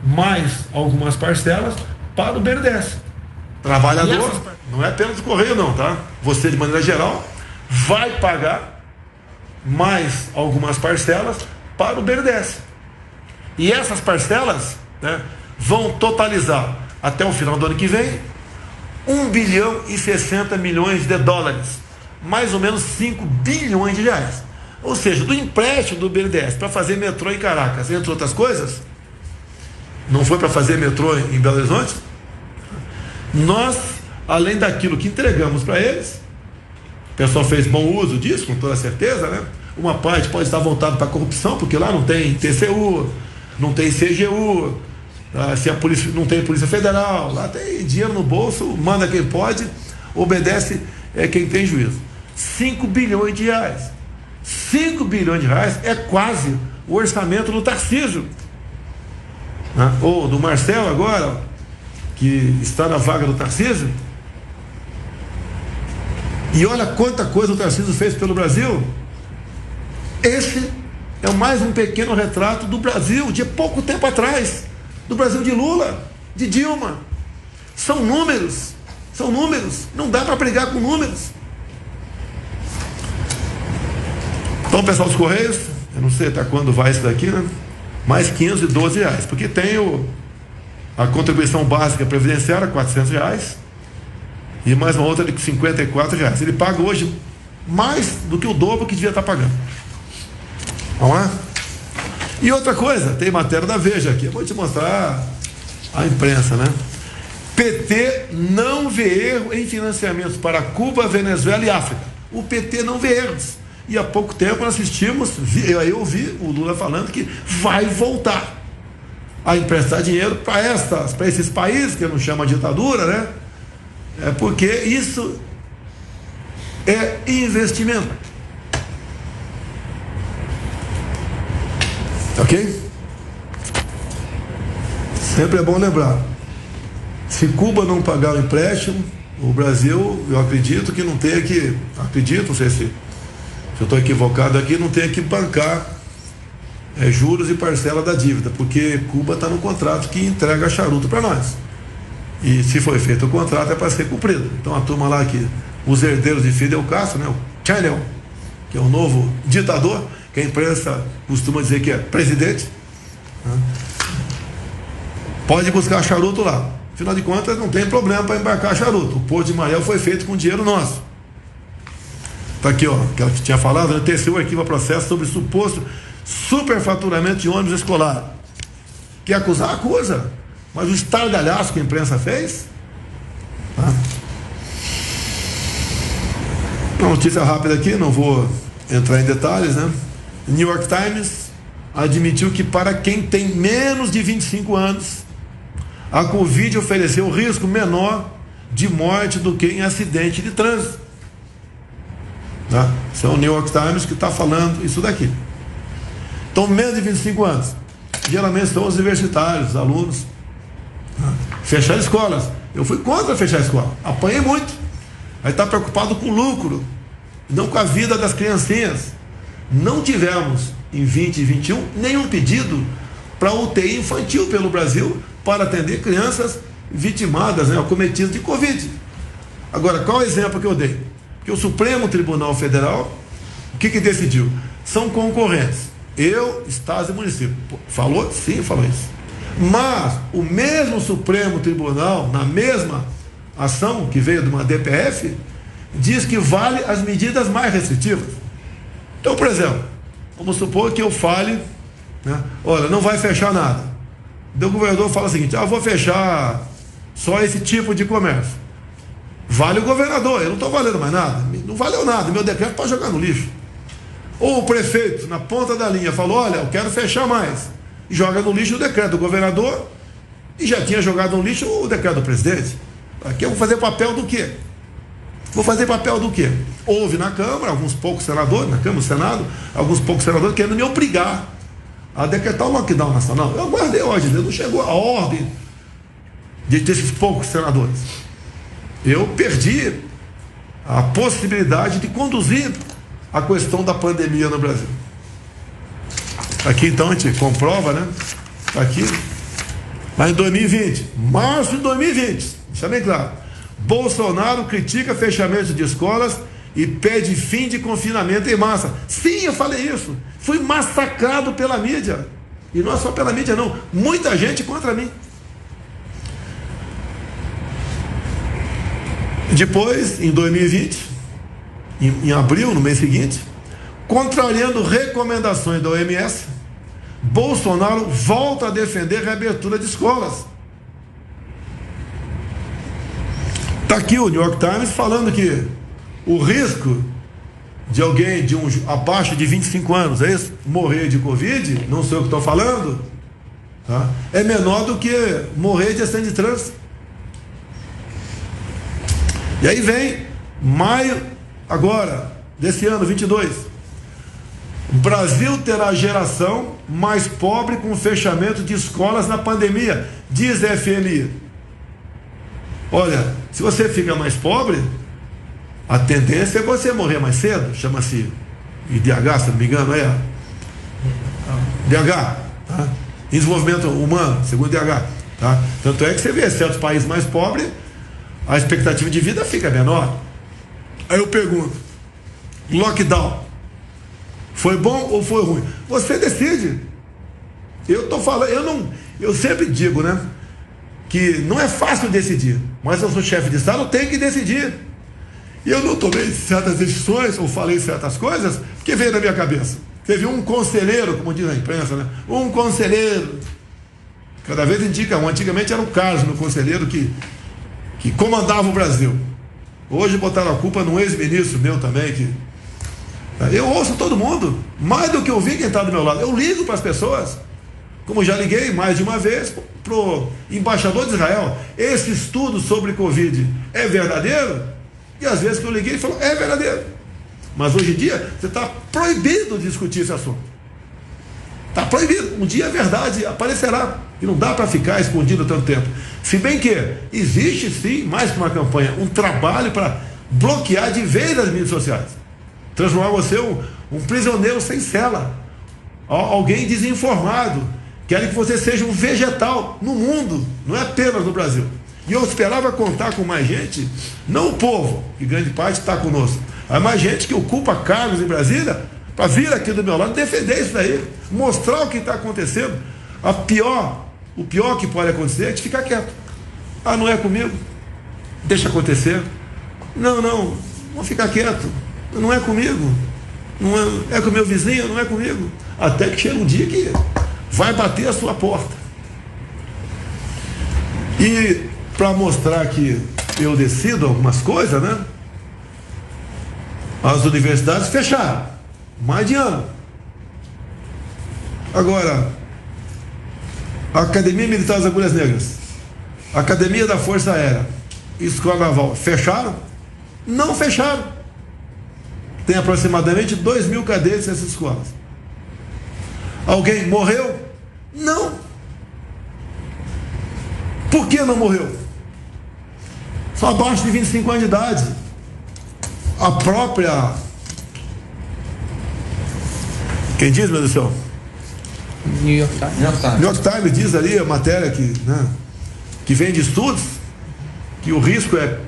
mais algumas parcelas para o BNDES. Trabalhador, não é apenas o Correio não, tá? Você, de maneira geral, vai pagar mais algumas parcelas para o BNDES. E essas parcelas, né, vão totalizar até o final do ano que vem 1 bilhão e 60 milhões de dólares, mais ou menos 5 bilhões de reais. Ou seja, do empréstimo do BNDES para fazer metrô em Caracas, entre outras coisas, não foi para fazer metrô em Belo Horizonte, nós, além daquilo que entregamos para eles, o pessoal fez bom uso disso, com toda certeza, né? Uma parte pode estar voltada para a corrupção, porque lá não tem TCU, não tem CGU, se a polícia, não tem Polícia Federal, lá tem dinheiro no bolso, manda quem pode, obedece quem tem juízo. 5 bilhões de reais. 5 bilhões de reais é quase o orçamento do Tarcísio, né? Ou do Marcelo agora, que está na vaga do Tarcísio. E olha quanta coisa o Tarcísio fez pelo Brasil. Esse é mais um pequeno retrato do Brasil de pouco tempo atrás, do Brasil de Lula, de Dilma. São números, não dá para brigar com números. Então, pessoal dos Correios, eu não sei até quando vai isso daqui, né? Mais 512 reais, porque tem a contribuição básica previdenciária, 400 reais, e mais uma outra de 54 reais. Ele paga hoje mais do que o dobro que devia estar pagando. Vamos lá? E outra coisa, tem matéria da Veja aqui, eu vou te mostrar a imprensa, né? PT não vê erro em financiamentos para Cuba, Venezuela e África. O PT não vê erros. E há pouco tempo nós assistimos, eu ouvi o Lula falando que vai voltar a emprestar dinheiro para esses países que não chama ditadura, né? Porque isso é investimento. Ok? Sempre é bom lembrar. Se Cuba não pagar o empréstimo, o Brasil, eu acredito que não tenha que. Acredito, não sei se eu estou equivocado aqui, não tenha que bancar juros e parcela da dívida, porque Cuba está no contrato que entrega charuto para nós. E se foi feito o contrato é para ser cumprido. Então a turma lá que os herdeiros de Fidel Castro, né, o Chanel, que é o novo ditador, que a imprensa costuma dizer que é presidente, né, pode buscar charuto lá. Afinal de contas, não tem problema para embarcar charuto. O Porto de Mariel foi feito com dinheiro nosso. Está aqui, ó, aquela que tinha falado, né? TCU arquiva processo sobre suposto superfaturamento de ônibus escolar. Quer acusar? Acusa. Mas o estardalhaço que a imprensa fez. Tá? Uma notícia rápida aqui, não vou entrar em detalhes, né? New York Times admitiu que para quem tem menos de 25 anos, a Covid ofereceu risco menor de morte do que em acidente de trânsito. Tá? Isso é o New York Times que está falando isso daqui. Então, menos de 25 anos. Geralmente são os universitários, os alunos. Tá? Fechar escolas. Eu fui contra fechar a escola. Apanhei muito. Aí está preocupado com o lucro, não com a vida das criancinhas. Não tivemos, em 20 e 21, nenhum pedido para UTI infantil pelo Brasil para atender crianças vitimadas, né, acometidas de Covid. Agora, qual é o exemplo que eu dei? Que o Supremo Tribunal Federal, o que decidiu? São concorrentes. Eu, Estado e município. Falou? Sim, falou isso. Mas o mesmo Supremo Tribunal, na mesma ação que veio de uma DPF, diz que vale as medidas mais restritivas. Então, por exemplo, vamos supor que eu fale, né, olha, não vai fechar nada. O governador fala o seguinte: vou fechar só esse tipo de comércio. Vale o governador, eu não estou valendo mais nada, não valeu nada, meu decreto pode jogar no lixo. Ou o prefeito, na ponta da linha, falou: olha, eu quero fechar mais, e joga no lixo o decreto do governador, e já tinha jogado no lixo o decreto do presidente. Aqui eu vou fazer papel do quê? Vou fazer papel do quê? Houve na Câmara, alguns poucos senadores, na Câmara e no Senado, alguns poucos senadores querendo me obrigar a decretar o lockdown nacional. Eu aguardei hoje, não chegou a ordem desses poucos senadores. Eu perdi a possibilidade de conduzir a questão da pandemia no Brasil. Aqui então a gente comprova, né? Aqui, lá em 2020, março de 2020, deixa bem claro, Bolsonaro critica fechamento de escolas e pede fim de confinamento em massa. Sim, eu falei isso. Fui massacrado pela mídia. E não é só pela mídia, não. Muita gente contra mim. Depois, em 2020, em abril, no mês seguinte, contrariando recomendações da OMS, Bolsonaro volta a defender a reabertura de escolas. Está aqui o New York Times falando que o risco de alguém abaixo de 25 anos, é isso? Morrer de Covid, não sei o que estou falando, tá? É menor do que morrer de acidente de trânsito. E aí vem maio, agora, desse ano, 22. O Brasil terá a geração mais pobre com o fechamento de escolas na pandemia, diz a FMI. Olha, se você fica mais pobre, a tendência é você morrer mais cedo, chama-se IDH, se não me engano, DH, tá? Desenvolvimento humano, segundo DH, tá? Tanto é que você vê certos países mais pobres, a expectativa de vida fica menor. Aí eu pergunto: lockdown foi bom ou foi ruim? Você decide. Eu estou falando, eu sempre digo, né, que não é fácil decidir, mas eu sou chefe de Estado, eu tenho que decidir. E eu não tomei certas decisões ou falei certas coisas porque veio na minha cabeça. Teve um conselheiro, como diz na imprensa, né? Um conselheiro. Cada vez indica um. Antigamente era o Carlos, meu conselheiro, que comandava o Brasil. Hoje botaram a culpa num ex-ministro meu também. Eu ouço todo mundo, mais do que ouvir quem está do meu lado. Eu ligo para as pessoas, como já liguei mais de uma vez para o embaixador de Israel. Esse estudo sobre Covid é verdadeiro? E às vezes que eu liguei, ele falou: é verdadeiro. Mas hoje em dia, você está proibido de discutir esse assunto. Está proibido. Um dia a verdade aparecerá. E não dá para ficar escondido tanto tempo. Se bem que existe sim, mais que uma campanha, um trabalho para bloquear de vez as mídias sociais. Transformar você um prisioneiro sem cela. Alguém desinformado. Querem que você seja um vegetal no mundo, não é apenas no Brasil. E eu esperava contar com mais gente, não o povo, que grande parte está conosco, mas mais gente que ocupa cargos em Brasília, para vir aqui do meu lado defender isso daí, mostrar o que está acontecendo. O pior que pode acontecer é de ficar quieto. Não é comigo, deixa acontecer. Não, vou ficar quieto, não é comigo, não é com o meu vizinho, não é comigo. Até que chega um dia que vai bater a sua porta. E para mostrar que eu decido algumas coisas, né? As universidades fecharam, mais de ano. Agora, a Academia Militar das Agulhas Negras, a Academia da Força Aérea, Escola Naval, fecharam? Não fecharam. Tem aproximadamente 2.000 cadetes nessas escolas. Alguém morreu? Não. Por que não morreu? Só abaixo de 25 anos de idade. A própria... Quem diz, meu Deus do céu? New York Times. New York Times diz ali, a matéria que vem de estudos, que o risco é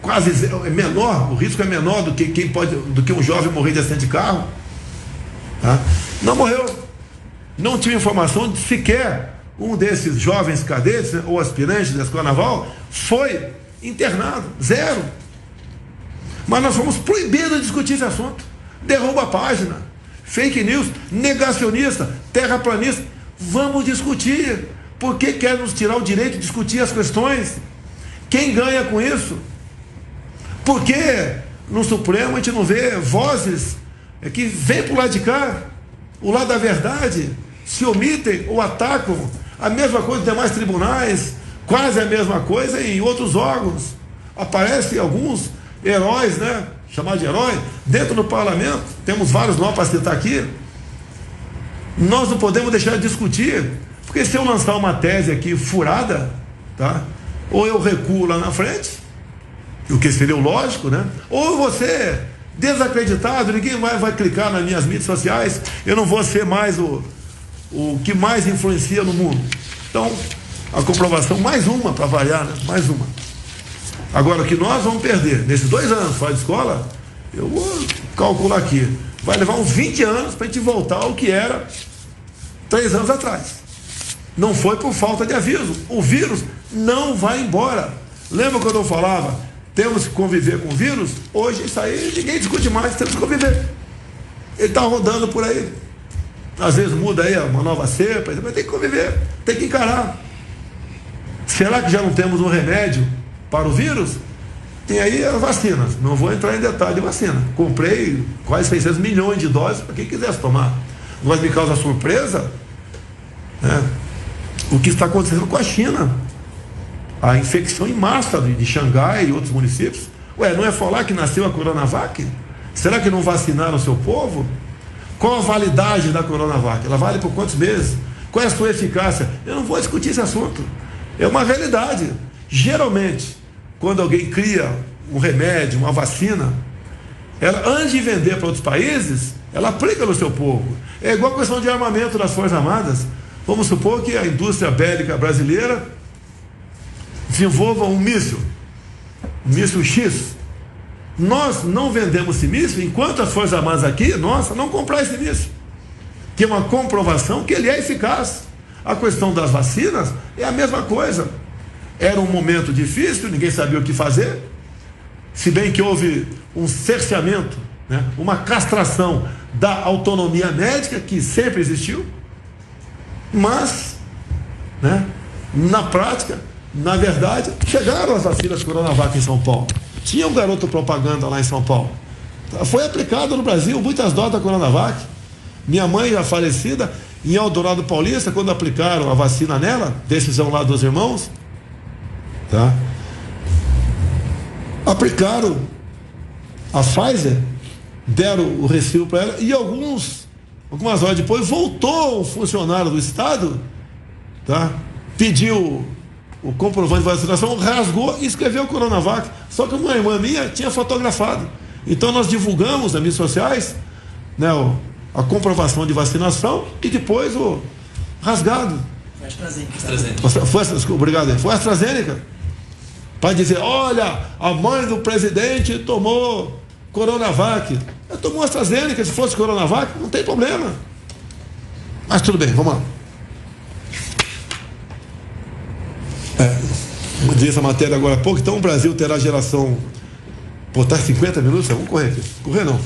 quase menor, o risco é menor do que um jovem morrer de acidente de carro. Tá? Não morreu. Não tinha informação de sequer um desses jovens cadetes, né, ou aspirantes da Escola Naval foi internado. Zero. Mas nós fomos proibidos de discutir esse assunto. Derruba a página. Fake news, negacionista, terraplanista. Vamos discutir. Por que quer nos tirar o direito de discutir as questões? Quem ganha com isso? Por que no Supremo a gente não vê vozes que vêm para o lado de cá, o lado da verdade, se omitem ou atacam? A mesma coisa em demais tribunais, quase a mesma coisa em outros órgãos. Aparecem alguns heróis, né? Chamar de herói, dentro do parlamento. Temos vários nomes para citar aqui. Nós não podemos deixar de discutir, porque se eu lançar uma tese aqui furada, tá? Ou eu recuo lá na frente, o que seria o lógico, né? Ou você desacreditado, ninguém vai clicar nas minhas mídias sociais, eu não vou ser mais o que mais influencia no mundo. Então, a comprovação, mais uma para variar, né? Mais uma. Agora, o que nós vamos perder nesses 2 anos fora de escola, eu vou calcular aqui, vai levar uns 20 anos para a gente voltar ao que era 3 anos atrás. Não foi por falta de aviso. O vírus não vai embora. Lembra quando eu falava, temos que conviver com o vírus? Hoje isso aí ninguém discute mais, temos que conviver. Ele está rodando por aí. Às vezes muda aí uma nova cepa, mas tem que conviver, tem que encarar. Será que já não temos um remédio para o vírus? Tem aí as vacinas. Não vou entrar em detalhe de vacina. Comprei quase 600 milhões de doses para quem quisesse tomar. Mas me causa surpresa, né, o que está acontecendo com a China. A infecção em massa de Xangai e outros municípios. Não é falar que nasceu a Coronavac? Será que não vacinaram o seu povo? Qual a validade da Coronavac? Ela vale por quantos meses? Qual é a sua eficácia? Eu não vou discutir esse assunto. É uma realidade. Geralmente, quando alguém cria um remédio, uma vacina, ela, antes de vender para outros países, ela aplica no seu povo. É igual a questão de armamento das Forças Armadas. Vamos supor que a indústria bélica brasileira desenvolva um míssil X. Nós não vendemos esse míssil enquanto as Forças Armadas aqui, não comprar esse míssil, que é uma comprovação que ele é eficaz. A questão das vacinas é a mesma coisa. Era um momento difícil, ninguém sabia o que fazer, se bem que houve um cerceamento, né, uma castração da autonomia médica, que sempre existiu, mas, né, na prática, na verdade, chegaram as vacinas Coronavac em São Paulo. Tinha um garoto propaganda lá em São Paulo. Foi aplicado no Brasil muitas doses da Coronavac. Minha mãe, já falecida, em Eldorado Paulista, quando aplicaram a vacina nela, decisão lá dos irmãos, tá? Aplicaram a Pfizer, deram o recibo para ela, e algumas horas depois voltou um funcionário do Estado, tá? Pediu o comprovante de vacinação, rasgou e escreveu Coronavac. Só que uma irmã minha tinha fotografado. Então nós divulgamos nas mídias sociais, né, a comprovação de vacinação e depois o rasgado. Foi a AstraZeneca. Para dizer, olha, a mãe do presidente tomou Coronavac. Ela tomou AstraZeneca, se fosse Coronavac, não tem problema. Mas tudo bem, vamos lá. Como disse a matéria agora há pouco, então o Brasil terá geração. Pô, tá 50 minutos? Vamos correr aqui. Correr não.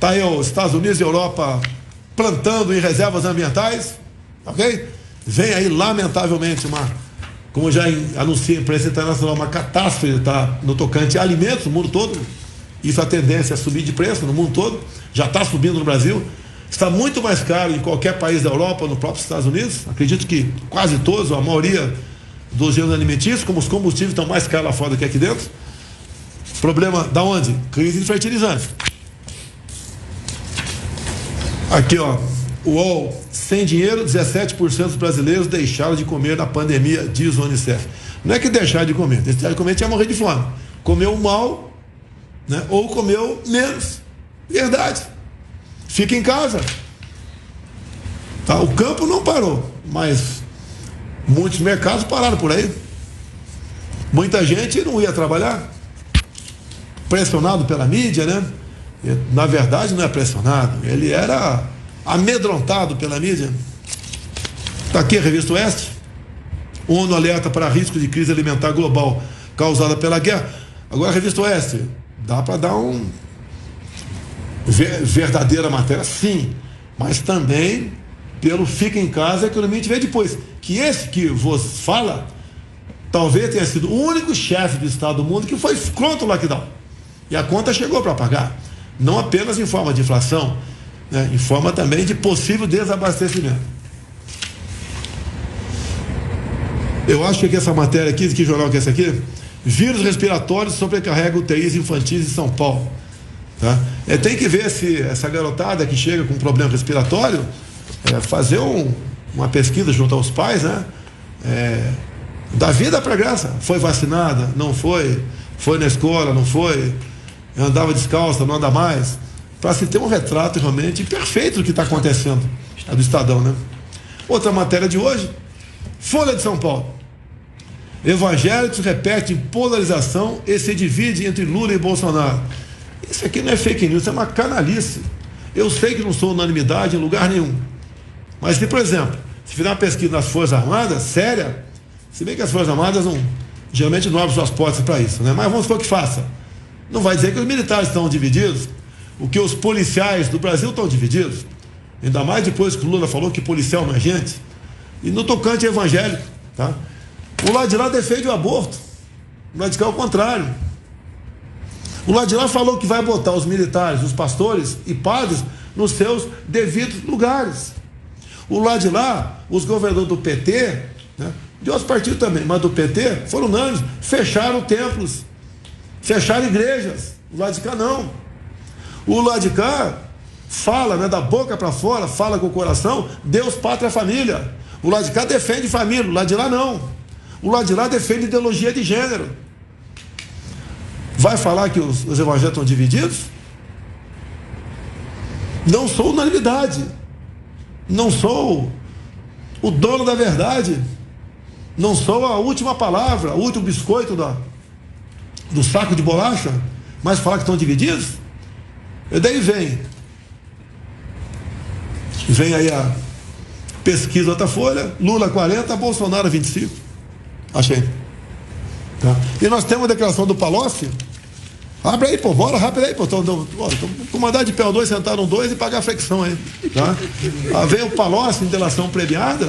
Tá aí os Estados Unidos e Europa plantando em reservas ambientais, ok? Vem aí, lamentavelmente, como já anuncia a imprensa internacional, uma catástrofe, tá, no tocante a alimentos no mundo todo. Isso a tendência é subir de preço no mundo todo. Já está subindo no Brasil. Está muito mais caro em qualquer país da Europa, no próprio Estados Unidos. Acredito que quase todos, a maioria dos gêneros alimentícios, como os combustíveis estão mais caros lá fora do que aqui dentro. Problema da onde? Crise de fertilizante. Aqui, ó, o UOL, sem dinheiro, 17% dos brasileiros deixaram de comer na pandemia, diz o Unicef. Não é que deixaram de comer, deixaram de comer tinha morrer de fome. Comeu mal, né, ou comeu menos. Verdade. Fica em casa. Tá? O campo não parou, mas muitos mercados pararam por aí. Muita gente não ia trabalhar, pressionado pela mídia, né? Na verdade não é pressionado, ele era amedrontado pela mídia. Está aqui a revista Oeste. ONU alerta para risco de crise alimentar global causada pela guerra. Agora a revista Oeste, Dá para dar verdadeira matéria, sim, mas também pelo fica em casa que o limite vem depois. Que esse que você fala, talvez tenha sido o único chefe do Estado do mundo que foi contra o lockdown. E a conta chegou para pagar. Não apenas em forma de inflação, né, em forma também de possível desabastecimento. Eu acho que essa matéria aqui, que jornal que é esse aqui? Vírus respiratórios sobrecarrega UTIs infantis em São Paulo. Tá? Tem que ver se essa garotada que chega com problema respiratório, fazer uma pesquisa junto aos pais, né? Da vida para graça. Foi vacinada? Não foi? Foi na escola? Não foi? Andava descalça? Não anda mais? Para se ter um retrato realmente perfeito do que está acontecendo. É do Estadão, né? Outra matéria de hoje, Folha de São Paulo. Evangélicos repetem polarização e se divide entre Lula e Bolsonaro. Isso aqui não é fake news, é uma canalice. Eu sei que não sou unanimidade em lugar nenhum. Mas se, por exemplo, se fizer uma pesquisa nas Forças Armadas, séria, se bem que as Forças Armadas geralmente não abrem suas portas para isso, né? Mas vamos supor que faça. Não vai dizer que os militares estão divididos, o que os policiais do Brasil estão divididos. Ainda mais depois que o Lula falou que policial não é gente. E no tocante evangélico, tá? O lado de lá defende o aborto. O lado de cá é o contrário. O lado de lá falou que vai botar os militares, os pastores e padres nos seus devidos lugares. O lado de lá, os governadores do PT, né, de outros partidos também, mas do PT, foram unânimes, fecharam templos, fecharam igrejas. O lado de cá não. O lado de cá fala, né, da boca para fora, fala com o coração, Deus, pátria, família. O lado de cá defende família, o lado de lá não. O lado de lá defende ideologia de gênero. Vai falar que os evangélicos estão divididos? Não sou unanimidade. Não sou o dono da verdade. Não sou a última palavra, o último biscoito do saco de bolacha. Mas falar que estão divididos? E daí vem aí a pesquisa da Folha, Lula 40, Bolsonaro 25. Achei. Tá. E nós temos a declaração do Palocci. Abre aí, pô, bora rápido aí, pô. Com mandar de PO2, sentaram 2 e pagar a flexão aí. Tá? Veio o Palocci em delação premiada.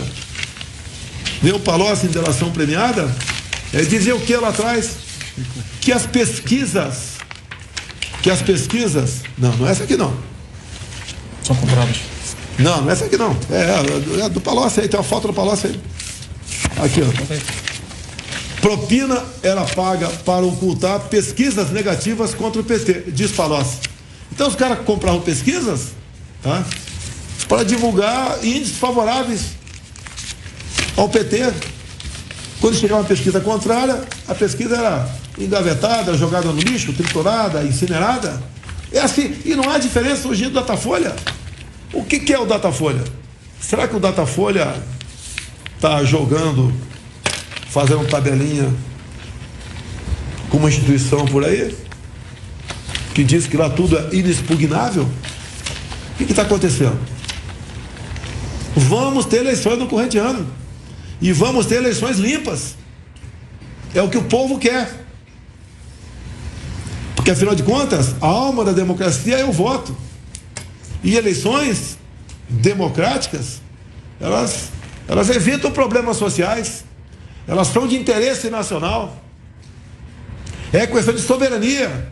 Dizia o que lá atrás? Que as pesquisas. Não é essa aqui não. São compradas. Não é essa aqui não. É do Palocci aí, tem uma foto do Palocci aí. Aqui, ó. Propina era paga para ocultar pesquisas negativas contra o PT, diz Palocci. Então os caras compravam pesquisas, tá, para divulgar índices favoráveis ao PT. Quando chegava uma pesquisa contrária, a pesquisa era engavetada, jogada no lixo, triturada, incinerada. É assim, e não há diferença hoje do Datafolha. O que é o Datafolha? Será que o Datafolha está fazendo tabelinha com uma instituição por aí que diz que lá tudo é inexpugnável? O que está acontecendo? Vamos ter eleições no corrente ano e vamos ter eleições limpas. É o que o povo quer, porque afinal de contas a alma da democracia é o voto, e eleições democráticas elas evitam problemas sociais. Elas são de interesse nacional. É questão de soberania.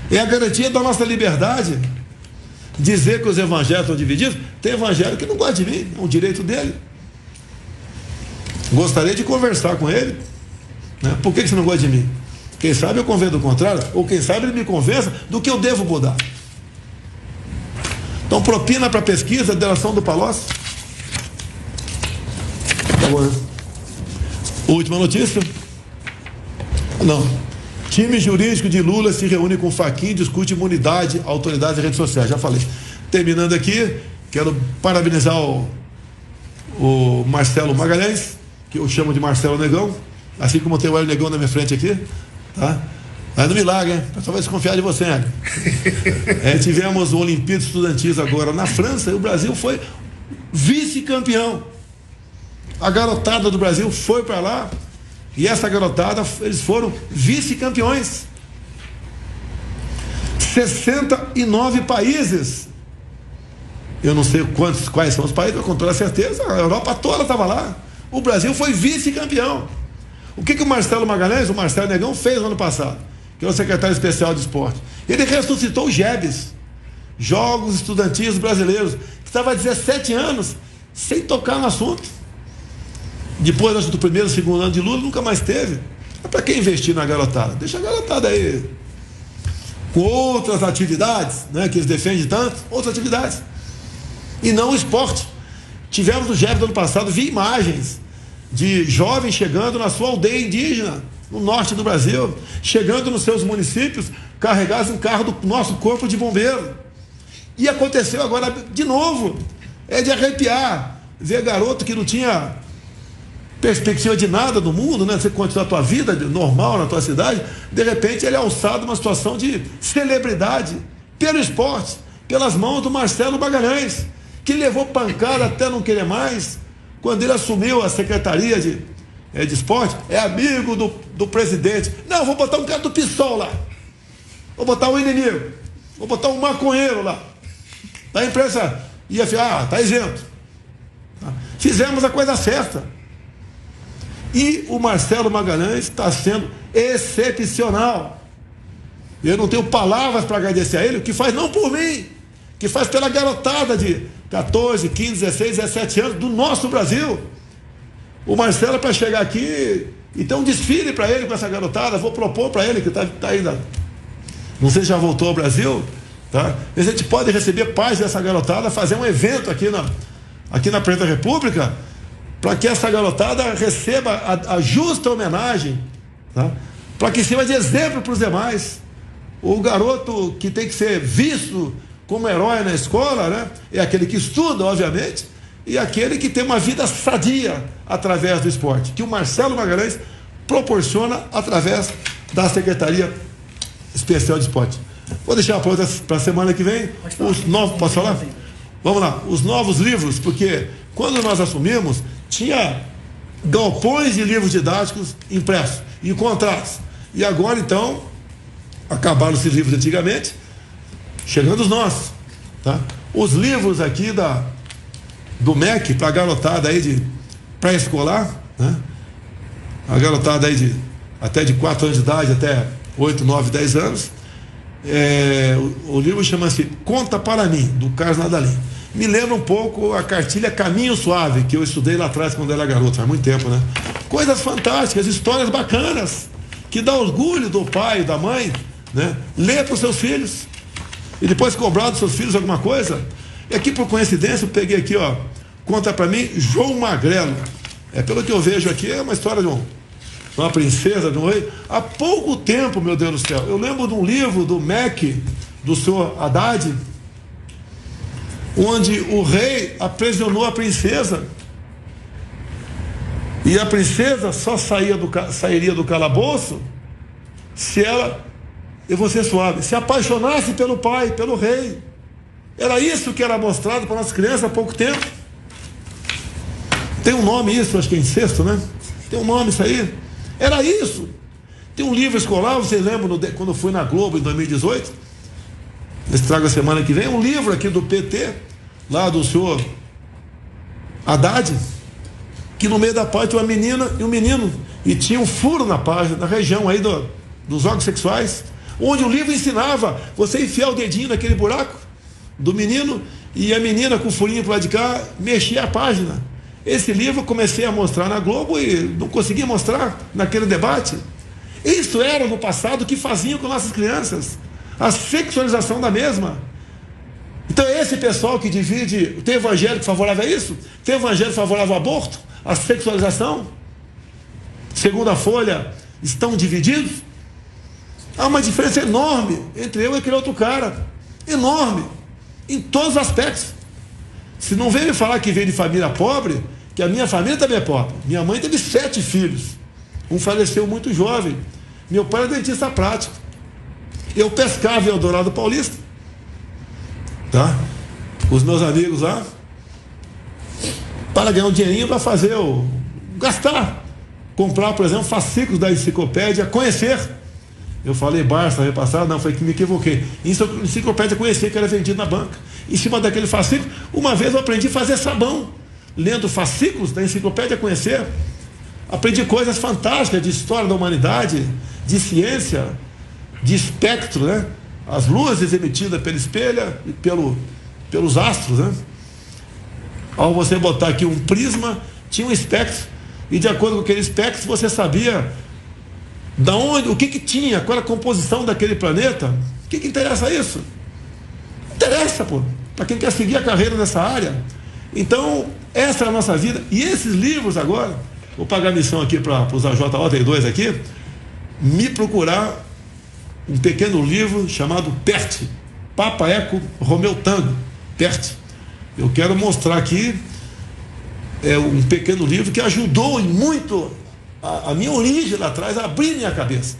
É a garantia da nossa liberdade. Dizer que os evangélicos estão divididos, tem evangélico que não gosta de mim, é um direito dele. Gostaria de conversar com ele, né? Por que você não gosta de mim? Quem sabe eu convenço do contrário, ou quem sabe ele me convença do que eu devo mudar. Então, propina para pesquisa, delação do Palocci. Tá bom, né? Última notícia? Não. Time jurídico de Lula se reúne com Fachin e discute imunidade, autoridades e redes sociais. Já falei. Terminando aqui, quero parabenizar o Marcelo Magalhães, que eu chamo de Marcelo Negão, assim como tem o Hélio Negão na minha frente aqui, tá? Mas não milagre, hein? O pessoal vai desconfiar de você, Hélio. Tivemos o Olimpíada Estudantis agora na França e o Brasil foi vice-campeão. A garotada do Brasil foi para lá e essa garotada, eles foram vice-campeões. 69 países. Eu não sei quais são os países, mas com toda certeza a Europa toda estava lá. O Brasil foi vice-campeão. O que o Marcelo Magalhães, o Marcelo Negão, fez no ano passado? Que é o secretário especial de esporte. Ele ressuscitou o JEBs, Jogos Estudantis Brasileiros, que estava há 17 anos sem tocar no assunto. Depois, acho que do primeiro, segundo ano de Lula, nunca mais teve. Mas para que investir na garotada? Deixa a garotada aí com outras atividades, né, que eles defendem tanto, outras atividades. E não o esporte. Tivemos no JEB do ano passado, vi imagens de jovens chegando na sua aldeia indígena, no norte do Brasil, chegando nos seus municípios, carregados em carro do nosso corpo de bombeiro. E aconteceu agora de novo. É de arrepiar ver garoto que não tinha perspectiva de nada no mundo, né? Você continuar a tua vida normal na tua cidade, de repente ele é alçado numa situação de celebridade pelo esporte, pelas mãos do Marcelo Magalhães, que levou pancada até não querer mais, quando ele assumiu a secretaria de esporte. É amigo do presidente. Não, vou botar um cara do PSOL lá, vou botar um inimigo, vou botar um maconheiro lá. A imprensa ia falar, tá isento. Fizemos a coisa certa. E o Marcelo Magalhães está sendo excepcional. Eu não tenho palavras para agradecer a ele, o que faz não por mim, que faz pela garotada de 14, 15, 16, 17 anos do nosso Brasil. O Marcelo, para chegar aqui e ter um desfile para ele com essa garotada, vou propor para ele, que está ainda, não sei se já voltou ao Brasil, tá? A gente pode receber parte dessa garotada, fazer um evento aqui na Presidência da República, para que essa garotada receba a justa homenagem, tá? Para que sirva de exemplo para os demais. O garoto que tem que ser visto como herói na escola, né, é aquele que estuda, obviamente, e aquele que tem uma vida sadia através do esporte, que o Marcelo Magalhães proporciona através da Secretaria Especial de Esporte. Vou deixar para a semana que vem os novos. Posso falar? Vamos lá, os novos livros, porque quando nós assumimos, tinha galpões de livros didáticos impressos e contratos. E agora, então, acabaram esses livros antigamente, chegando os nossos, tá? Os livros aqui do MEC, para a garotada aí de pré-escolar, né? A garotada aí até de 4 anos de idade, até 8, 9, 10 anos. O livro chama-se Conta para Mim, do Carlos Nadalim. Me lembra um pouco a cartilha Caminho Suave, que eu estudei lá atrás quando era garoto, faz muito tempo, né? Coisas fantásticas, histórias bacanas, que dá orgulho do pai e da mãe, né? Lê para os seus filhos e depois cobrar dos seus filhos alguma coisa. E aqui, por coincidência, eu peguei aqui, ó, Conta para Mim, João Magrelo. Pelo que eu vejo aqui, é uma história de uma princesa, de um rei. Há pouco tempo, meu Deus do céu, eu lembro de um livro do MEC, do senhor Haddad, onde o rei aprisionou a princesa, e a princesa só sairia do calabouço se ela, eu vou ser suave, se apaixonasse pelo pai, pelo rei. Era isso que era mostrado para as crianças há pouco tempo. Tem um nome isso, acho que é incesto, né? Tem um nome isso aí. Era isso. Tem um livro escolar, vocês lembram quando eu fui na Globo em 2018? Eles tragam a semana que vem um livro aqui do PT, lá do senhor Haddad, que no meio da página tinha uma menina e um menino, e tinha um furo na página, na região aí dos órgãos sexuais, onde o livro ensinava você enfiar o dedinho naquele buraco do menino e a menina com o furinho para lá de cá mexia a página. Esse livro eu comecei a mostrar na Globo e não consegui mostrar naquele debate. Isso era no passado o que faziam com nossas crianças, a sexualização da mesma. Então esse pessoal que divide, tem evangélico favorável a isso? Tem evangélico favorável ao aborto? A sexualização? Segundo a Folha, estão divididos? Há uma diferença enorme entre eu e aquele outro cara. Enorme. Em todos os aspectos. Se não vem me falar que veio de família pobre, que a minha família também é pobre. Minha mãe teve 7 filhos. Um faleceu muito jovem. Meu pai era dentista prático. Eu pescava em Eldorado Paulista, tá? Com os meus amigos lá, para ganhar um dinheirinho para fazer gastar, comprar, por exemplo, fascículos da enciclopédia, conhecer. Eu falei Barça no ano passado, não, foi que me equivoquei. Enciclopédia Conhecer, que era vendido na banca. Em cima daquele fascículo, uma vez eu aprendi a fazer sabão, lendo fascículos da Enciclopédia Conhecer. Aprendi coisas fantásticas de história da humanidade, de ciência, de espectro, né? As luzes emitidas pelo espelho e pelos astros, né? Ao você botar aqui um prisma, tinha um espectro, e de acordo com aquele espectro você sabia da onde, o que tinha, qual era a composição daquele planeta. O que interessa isso? Interessa, pô, para quem quer seguir a carreira nessa área. Então, essa é a nossa vida. E esses livros agora, vou pagar a missão aqui para os AJO, tem dois aqui, me procurar um pequeno livro chamado PERT, Papa Eco Romeu Tango, PERT. Eu quero mostrar aqui um pequeno livro que ajudou em muito a minha origem lá atrás, a abrir minha cabeça,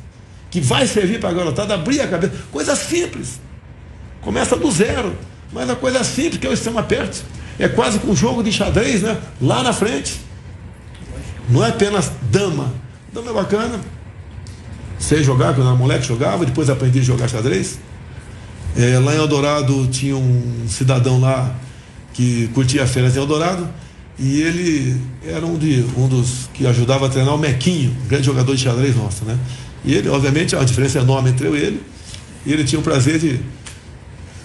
que vai servir para a garotada abrir a cabeça. Coisa simples, começa do zero, mas a coisa simples que é o sistema PERT, é quase que um jogo de xadrez, né? Lá na frente, não é apenas dama. Dama é bacana, sei jogar, quando eu era moleque jogava, depois aprendi a jogar xadrez. Lá em Eldorado tinha um cidadão lá que curtia férias em Eldorado, e ele era um dos que ajudava a treinar o Mequinho, um grande jogador de xadrez nosso, né? E ele, obviamente, a diferença é enorme entre eu e ele tinha o prazer de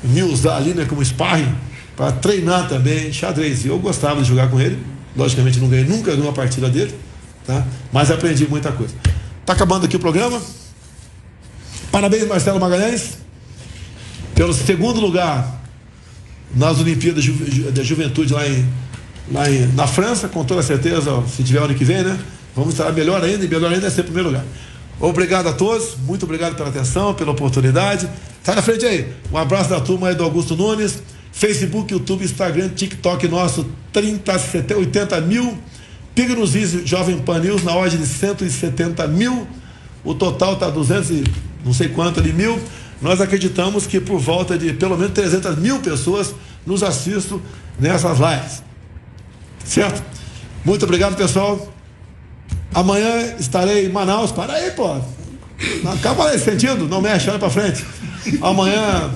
me usar ali, né, como sparring, para treinar também xadrez. E eu gostava de jogar com ele, logicamente não ganhei nunca numa partida dele, tá? Mas aprendi muita coisa. Tá acabando aqui o programa. Parabéns, Marcelo Magalhães, pelo segundo lugar nas Olimpíadas da Juventude na França, com toda certeza, se tiver ano que vem, né? Vamos estar melhor ainda, e melhor ainda é ser primeiro lugar. Obrigado a todos, muito obrigado pela atenção, pela oportunidade. Sai na frente aí. Um abraço da turma aí do Augusto Nunes. Facebook, YouTube, Instagram, TikTok nosso, 80 mil. Pig nos Jovem Pan News na ordem de 170 mil. O total está 200 e não sei quanto ali mil. Nós acreditamos que por volta de pelo menos 300 mil pessoas nos assistam nessas lives. Certo? Muito obrigado, pessoal. Amanhã estarei em Manaus. Para aí, pô. Acaba aí, sentindo? Não mexe, olha para frente. Amanhã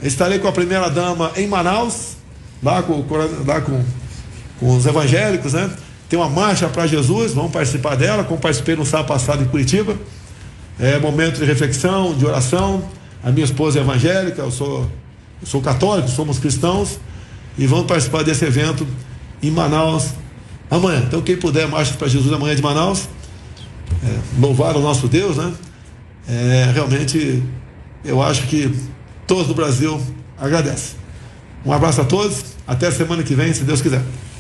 estarei com a primeira dama em Manaus, lá com os evangélicos, né? Tem uma marcha para Jesus, vamos participar dela, como participei no sábado passado em Curitiba. Momento de reflexão, de oração. A minha esposa é evangélica, eu sou católico, somos cristãos, e vamos participar desse evento em Manaus amanhã. Então quem puder, marcha para Jesus amanhã de Manaus, louvar o nosso Deus, né? Realmente eu acho que todos do Brasil agradecem. Um abraço a todos, até semana que vem, se Deus quiser.